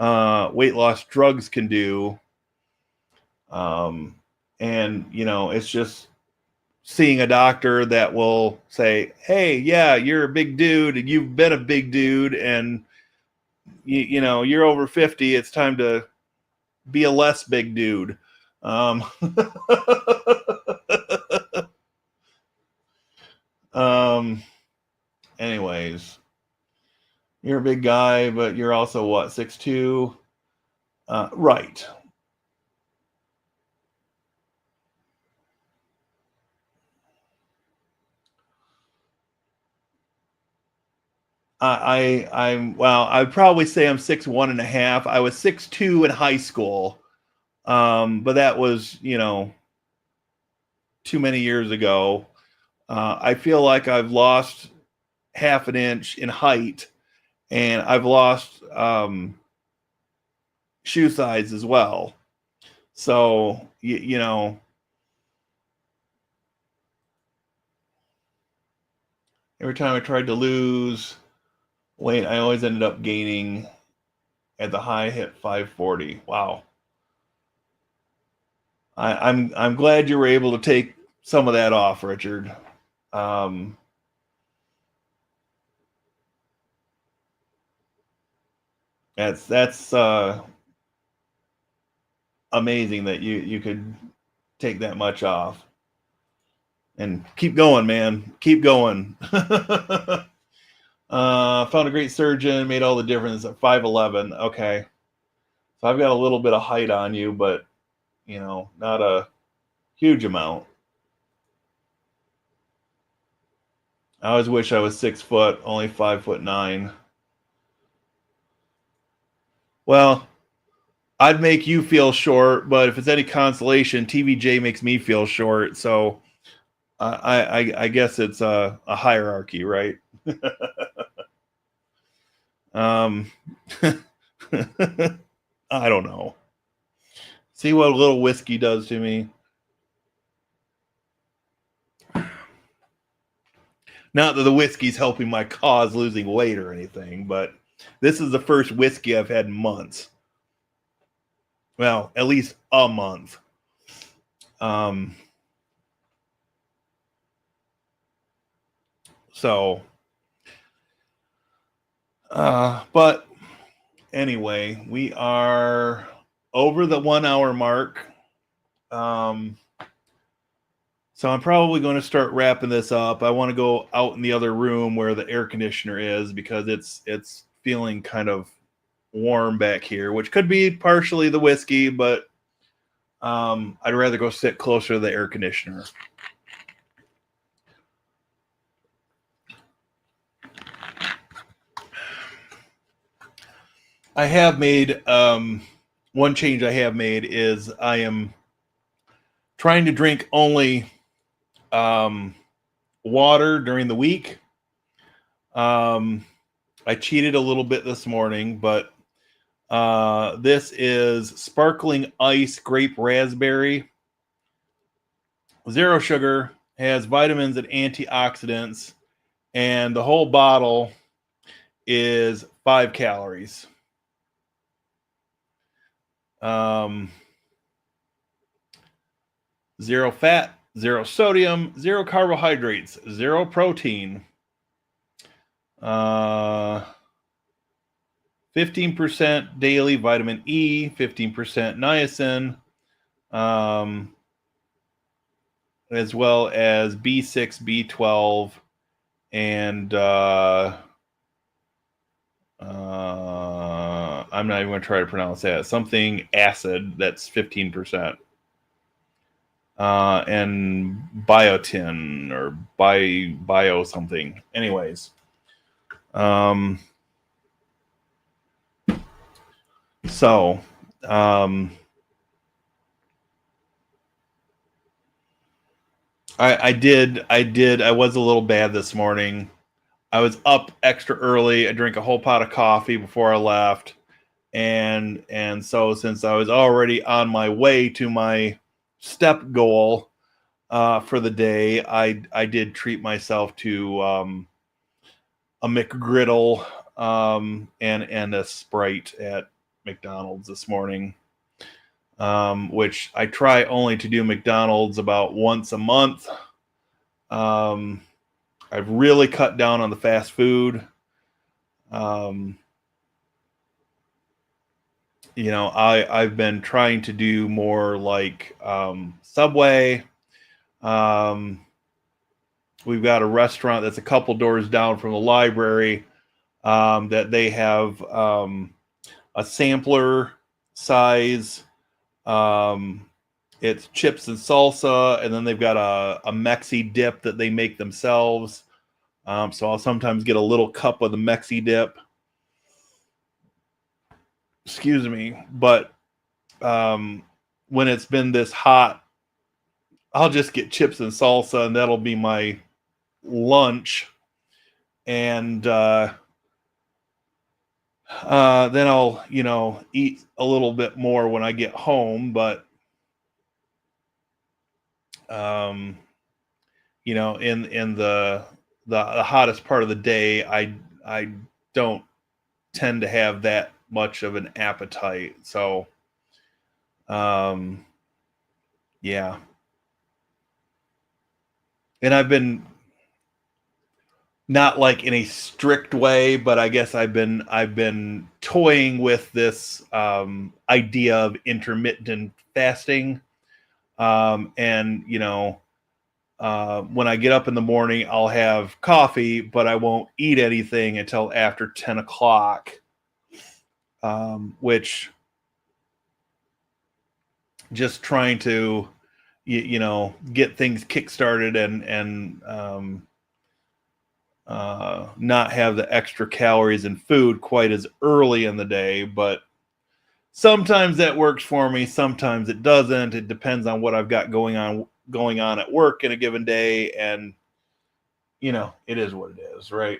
weight loss drugs can do. And it's just seeing a doctor that will say, "Hey, yeah, you're a big dude, and you've been a big dude, and you're over 50. It's time to be a less big dude." Um, um, anyways, you're a big guy, but you're also what, 6'2"? Right. I'm well. I'd probably say I'm 6'1" and a half. I was 6'2" in high school, but that was too many years ago. I feel like I've lost half an inch in height, and I've lost shoe size as well. So every time I tried to lose weight, I always ended up gaining. At the high, hit 540. Wow. I'm glad you were able to take some of that off, Richard. Um, that's amazing that you could take that much off. And keep going, man. Keep going. Found a great surgeon, made all the difference at 5'11". Okay. So I've got a little bit of height on you, but, not a huge amount. I always wish I was 6 foot, only 5'9". Well, I'd make you feel short, but if it's any consolation, TVJ makes me feel short. So I guess it's a hierarchy, right? I don't know. See what a little whiskey does to me. Not that the whiskey's helping my cause losing weight or anything, but this is the first whiskey I've had in months. Well, at least a month. But anyway, we are over the 1 hour mark. So I'm probably going to start wrapping this up. I want to go out in the other room where the air conditioner is because it's feeling kind of warm back here, which could be partially the whiskey, but I'd rather go sit closer to the air conditioner. I have made one change I have made is I am trying to drink only water during the week. I cheated a little bit this morning, but this is sparkling ice grape raspberry. Zero sugar, has vitamins and antioxidants, and the whole bottle is 5 calories. Zero fat, zero sodium, zero carbohydrates, zero protein. 15% daily vitamin E, 15% niacin, as well as B6, B12, and I'm not even going to try to pronounce that. Something acid that's 15%. And biotin or bio something. Anyways. I was a little bad this morning. I was up extra early. I drank a whole pot of coffee before I left. And so since I was already on my way to my step goal for the day, I did treat myself to a McGriddle and a Sprite at McDonald's this morning, which I try only to do McDonald's about once a month. I've really cut down on the fast food. I've been trying to do more like Subway. We've got a restaurant that's a couple doors down from the library that they have a sampler size. It's chips and salsa, and then they've got a Mexi dip that they make themselves. So I'll sometimes get a little cup of the Mexi dip. Excuse me, but when it's been this hot, I'll just get chips and salsa, and that'll be my lunch. And then I'll, eat a little bit more when I get home. But, in the hottest part of the day, I don't tend to have that much of an appetite. So, yeah. And I've been not like in a strict way, but I guess I've been toying with this idea of intermittent fasting. And when I get up in the morning, I'll have coffee, but I won't eat anything until after 10 o'clock, which just trying to, get things kickstarted and not have the extra calories in food quite as early in the day. But sometimes that works for me. Sometimes it doesn't. It depends on what I've got going on at work in a given day. And, it is what it is, right?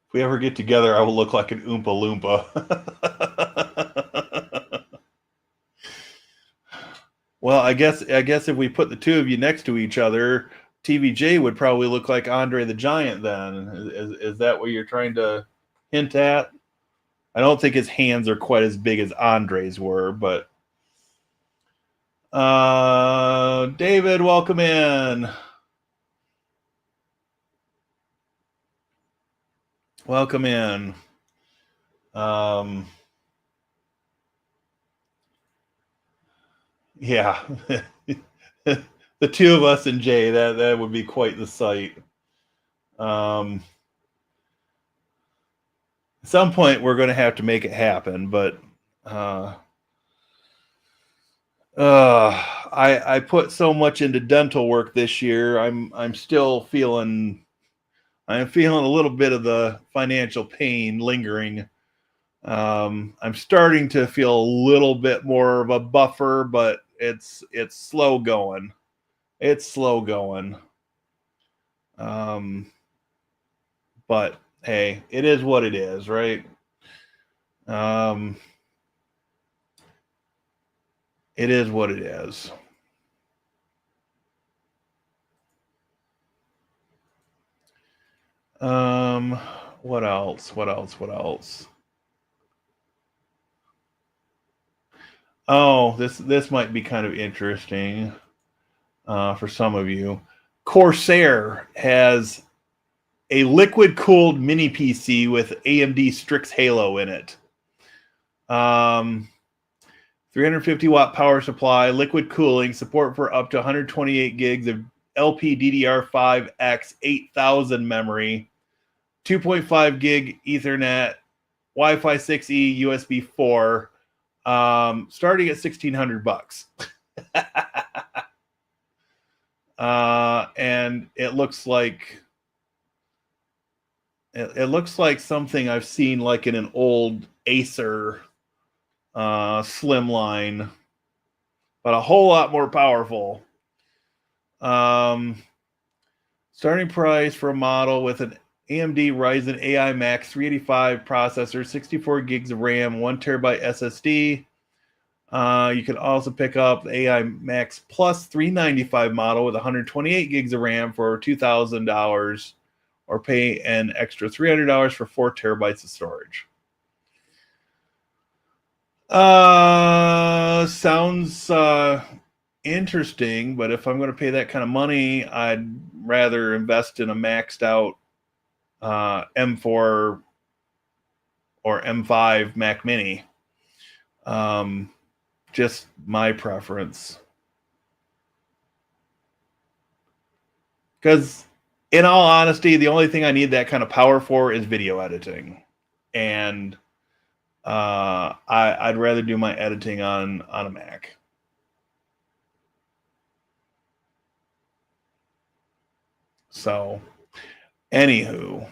If we ever get together, I will look like an Oompa Loompa. Well, I guess if we put the two of you next to each other, TVJ would probably look like Andre the Giant then. Is that what you're trying to hint at? I don't think his hands are quite as big as Andre's were, but David, welcome in. Welcome in. Yeah. The two of us and Jay, that would be quite the sight. At some point we're going to have to make it happen, but I put so much into dental work this year. I'm still feeling a little bit of the financial pain lingering. I'm starting to feel a little bit more of a buffer, but it's slow going. It's slow going. But hey, it is what it is, right? It is what it is. What else? What else? What else? Oh, this might be kind of interesting for some of you. Corsair has a liquid-cooled mini PC with AMD Strix Halo in it. 350 watt power supply, liquid cooling, support for up to 128 gigs of LPDDR5X 8000 memory, 2.5 gig Ethernet, Wi-Fi 6E, USB 4, starting at $1,600. And it looks like something I've seen like in an old Acer slimline, but a whole lot more powerful. Starting price for a model with an AMD Ryzen AI Max 385 processor, 64 gigs of RAM, 1 terabyte SSD. You can also pick up the AI Max Plus 395 model with 128 gigs of RAM for $2,000, or pay an extra $300 for 4 terabytes of storage. Sounds interesting, but if I'm going to pay that kind of money, I'd rather invest in a maxed out M4 or M5 Mac Mini. Just my preference. Because in all honesty, the only thing I need that kind of power for is video editing. And I'd rather do my editing on a Mac. So, anywho,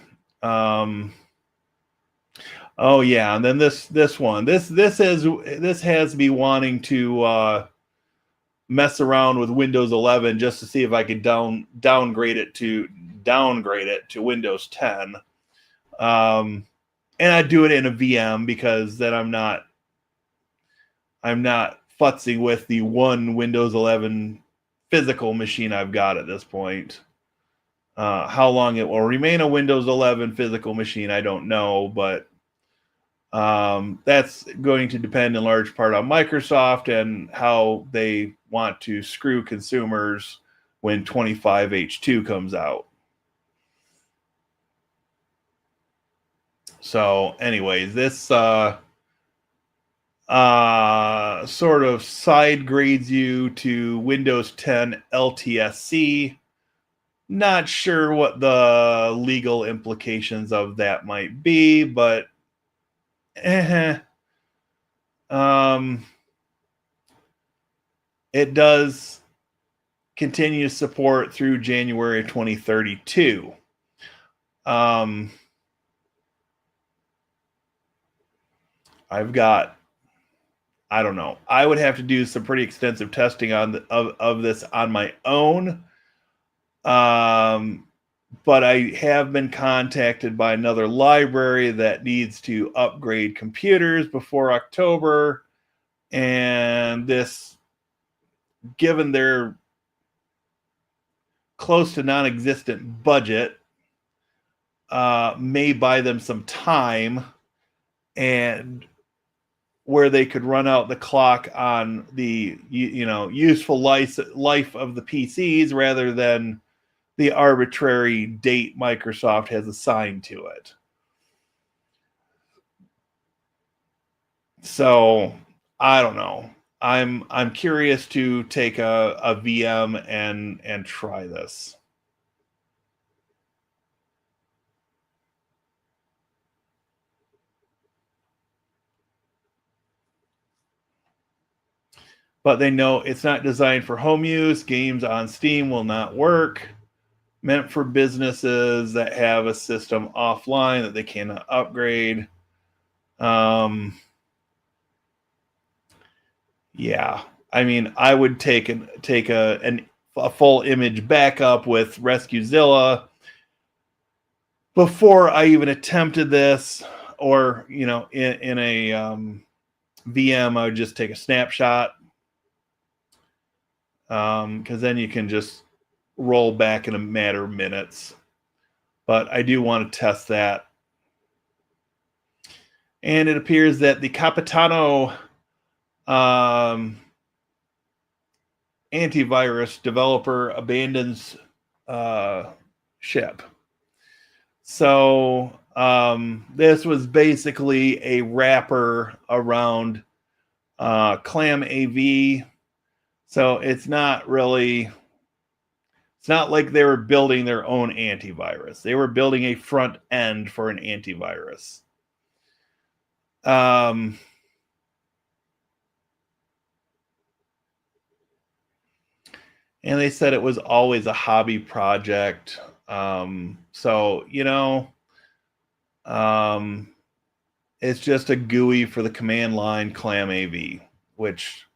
oh yeah, and then this one, this has me wanting to mess around with Windows 11 just to see if I could downgrade it to Windows 10. And I do it in a VM because then I'm not futzing with the one Windows 11 physical machine I've got at this point. How long it will remain a Windows 11 physical machine, I don't know, but that's going to depend in large part on Microsoft and how they want to screw consumers when 25H2 comes out. So anyways, this sort of side grades you to Windows 10 LTSC. Not sure what the legal implications of that might be, but it does continue support through January 2032. I've got, I don't know. I would have to do some pretty extensive testing on of this on my own. But I have been contacted by another library that needs to upgrade computers before October, and this, given their close to non-existent budget, may buy them some time, and where they could run out the clock on the useful life of the PCs rather than the arbitrary date Microsoft has assigned to it. So I don't know. I'm curious to take a VM and try this. But they know it's not designed for home use. Games on Steam will not work. Meant for businesses that have a system offline that they cannot upgrade. Yeah, I mean, I would take a full image backup with RescueZilla before I even attempted this, or in a VM, I would just take a snapshot, because then you can just roll back in a matter of minutes. But I do want to test that. And it appears that the Capitano antivirus developer abandons ship. So this was basically a wrapper around Clam AV. So it's not like they were building their own antivirus. They were building a front end for an antivirus. And they said it was always a hobby project. So, it's just a GUI for the command line Clam AV, which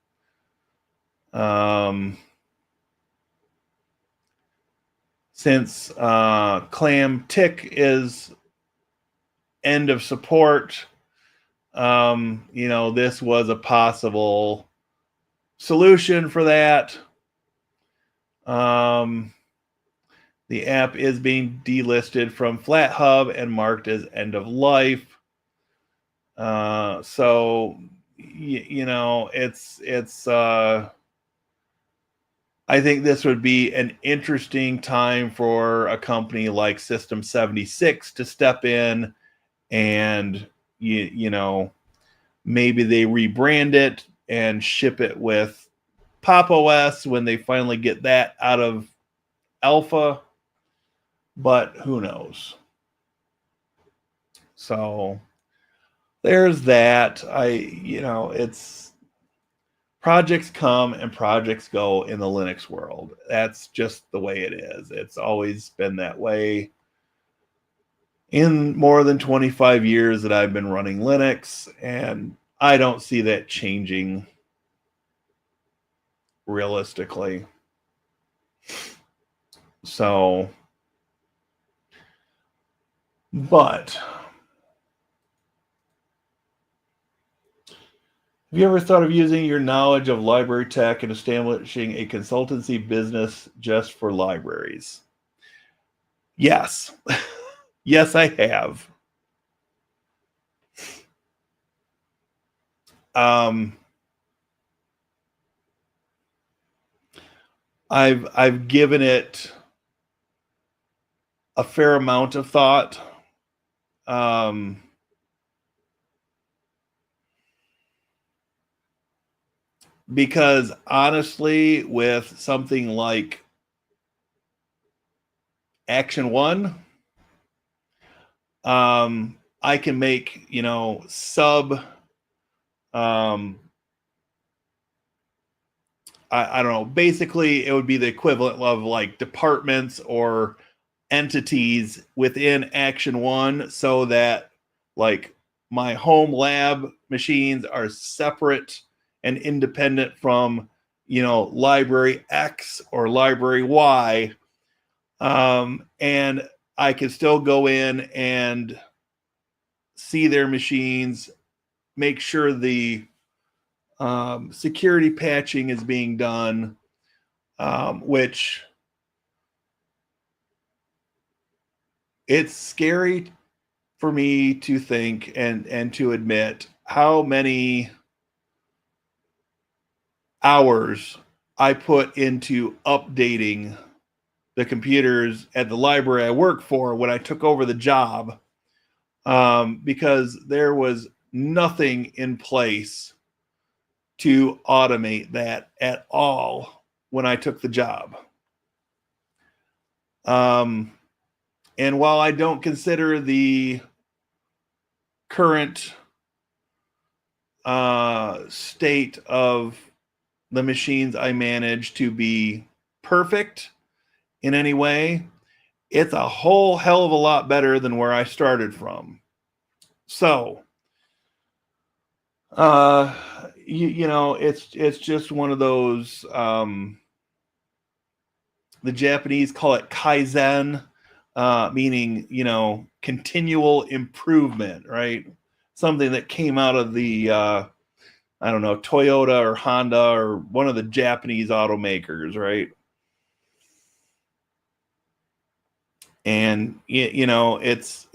since Clam Tick is end of support, this was a possible solution for that. The app is being delisted from FlatHub and marked as end of life. So it's I think this would be an interesting time for a company like System 76 to step in, and maybe they rebrand it and ship it with Pop! OS when they finally get that out of alpha, but who knows? So there's that. It's projects come and projects go in the Linux world. That's just the way it is. It's always been that way in more than 25 years that I've been running Linux, and I don't see that changing realistically. So, but have you ever thought of using your knowledge of library tech and establishing a consultancy business just for libraries? Yes. Yes, I have. I've given it a fair amount of thought. Because honestly, with something like Action One, I can make, sub, um, I don't know, basically it would be the equivalent of like departments or entities within Action One, so that like my home lab machines are separate and independent from, library X or library Y. And I can still go in and see their machines, make sure the security patching is being done, which it's scary for me to think and to admit how many hours I put into updating the computers at the library I work for when I took over the job, because there was nothing in place to automate that at all when I took the job. And while I don't consider the current state of the machines I manage to be perfect in any way, it's a whole hell of a lot better than where I started from. So, it's just one of those. The Japanese call it kaizen, meaning continual improvement, right? Something that came out of the I don't know, Toyota or Honda or one of the Japanese automakers, right? And it's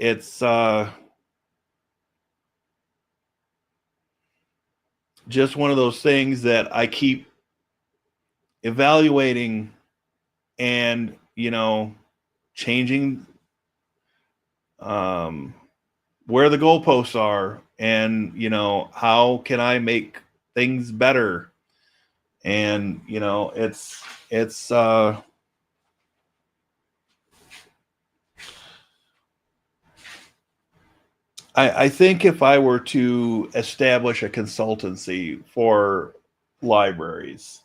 just one of those things that I keep evaluating and changing where the goalposts are, and how can I make things better. And it's I think if I were to establish a consultancy for libraries,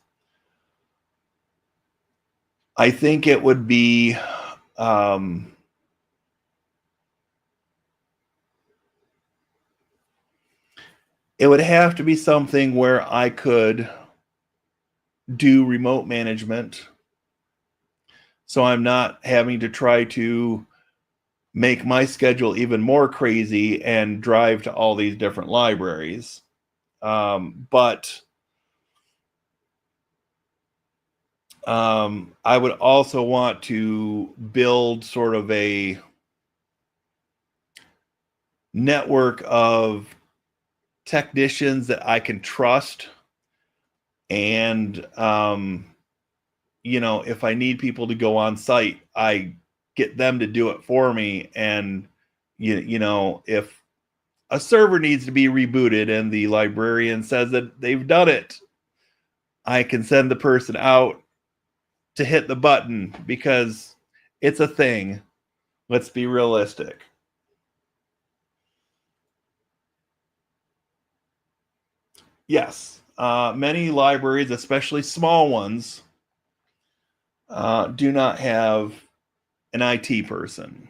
I think it would be it would have to be something where I could do remote management, so I'm not having to try to make my schedule even more crazy and drive to all these different libraries. But I would also want to build sort of a network of technicians that I can trust. And, if I need people to go on site, I get them to do it for me. And, if a server needs to be rebooted and the librarian says that they've done it, I can send the person out to hit the button, because it's a thing. Let's be realistic. Yes, many libraries, especially small ones, do not have an IT person.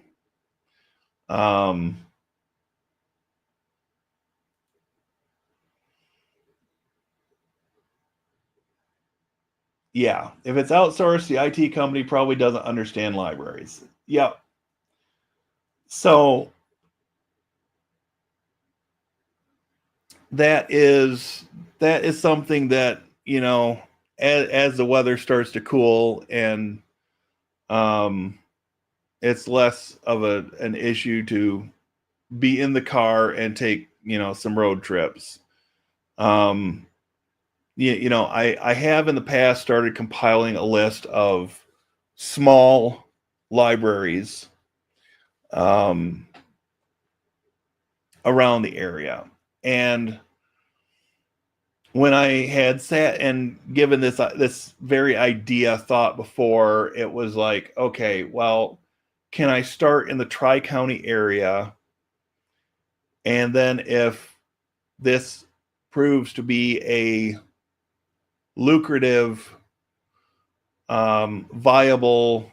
Yeah, if it's outsourced, the IT company probably doesn't understand libraries. Yep. So that is something that, as the weather starts to cool and it's less of an issue to be in the car and take some road trips. I have in the past started compiling a list of small libraries um, around the area. And when I had sat and given this very idea thought before, it was like, okay, well, can I start in the Tri-County area? And then if this proves to be a lucrative, viable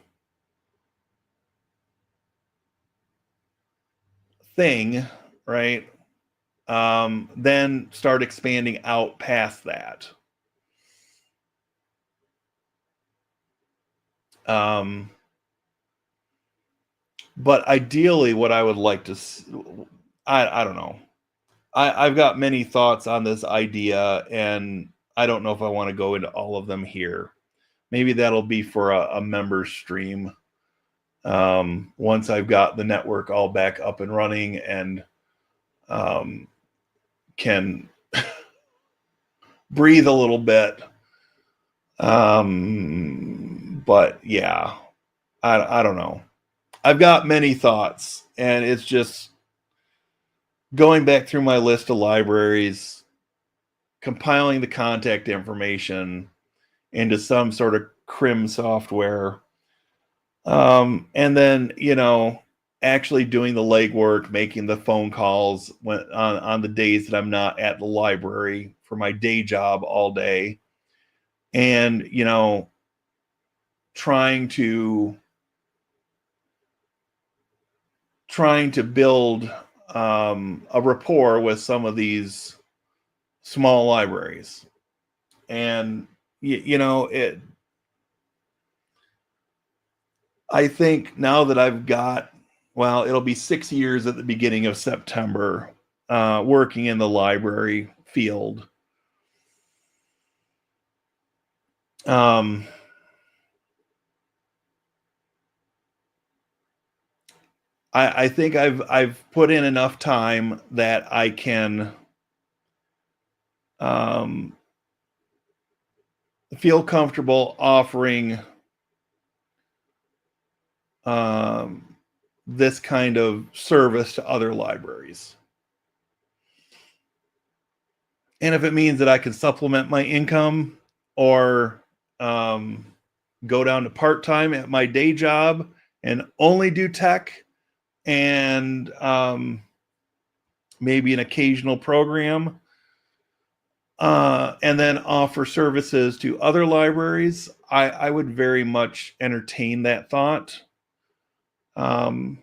thing, right? Then start expanding out past that. But ideally, what I would like to, I don't know. I've got many thoughts on this idea, and I don't know if I want to go into all of them here. Maybe that'll be for a member stream. Once I've got the network all back up and running and can breathe a little bit. But yeah, I don't know. I've got many thoughts, and it's just going back through my list of libraries, compiling the contact information into some sort of CRIM software, and then actually doing the legwork, making the phone calls on the days that I'm not at the library for my day job all day, and trying to build a rapport with some of these small libraries. And I think now that I've got, well, it'll be 6 years at the beginning of September, working in the library field. I think I've put in enough time that I can feel comfortable offering this kind of service to other libraries. And if it means that I can supplement my income or go down to part-time at my day job and only do tech and maybe an occasional program, and then offer services to other libraries, I would very much entertain that thought. Because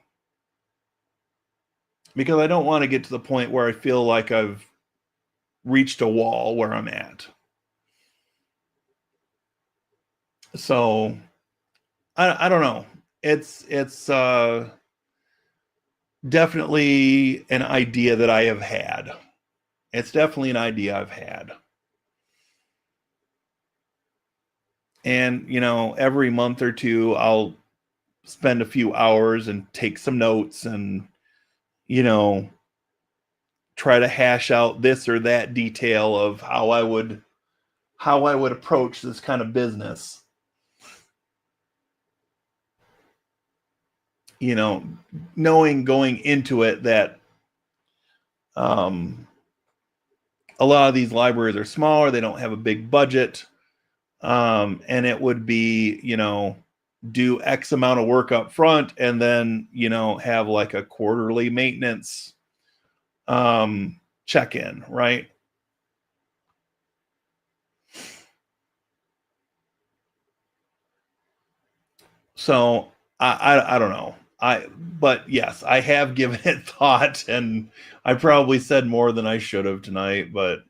I don't want to get to the point where I feel like I've reached a wall where I'm at. So I don't know. It's definitely an idea that I have had. It's definitely an idea I've had. And, every month or two, I'll spend a few hours and take some notes and, try to hash out this or that detail of how I would approach this kind of business. Knowing going into it that a lot of these libraries are smaller, they don't have a big budget, and it would be, do X amount of work up front and then, have like a quarterly maintenance check-in, right? So I don't know. But yes, I have given it thought, and I probably said more than I should have tonight, but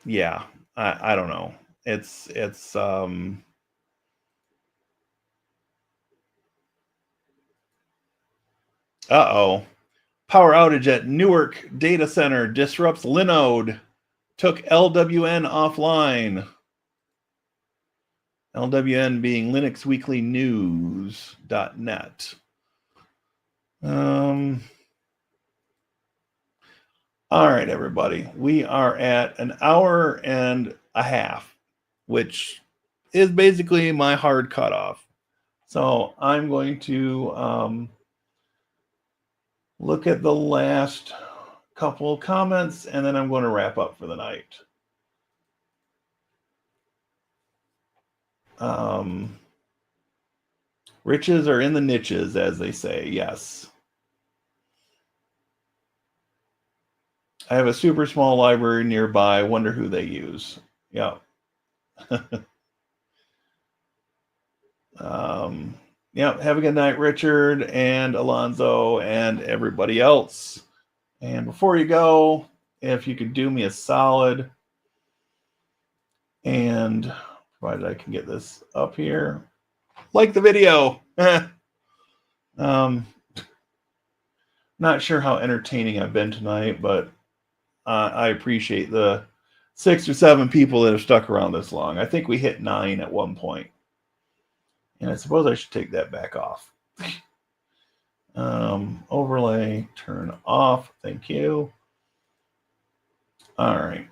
yeah, I don't know. It's uh-oh. Power outage at Newark data center disrupts Linode. Took LWN offline. LWN being Linux Weekly News.net. All right, everybody. We are at an hour and a half, which is basically my hard cutoff. So I'm going to look at the last couple of comments, and then I'm going to wrap up for the night. Riches are in the niches, as they say. Yes. I have a super small library nearby. Wonder who they use. Yeah. Yeah. Have a good night, Richard and Alonzo and everybody else. And before you go, if you could do me a solid and provided I can get this up here, like the video. Not sure how entertaining I've been tonight, but I appreciate the 6 or 7 people that have stuck around this long. I think we hit 9 at one point. And I suppose I should take that back off. Overlay, turn off. Thank you. All right.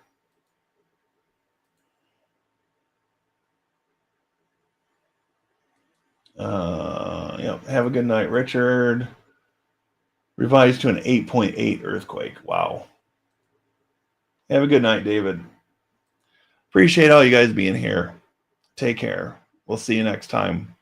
Yep. Have a good night, Richard. Revised to an 8.8 earthquake. Wow. Have a good night, David. Appreciate all you guys being here. Take care. We'll see you next time.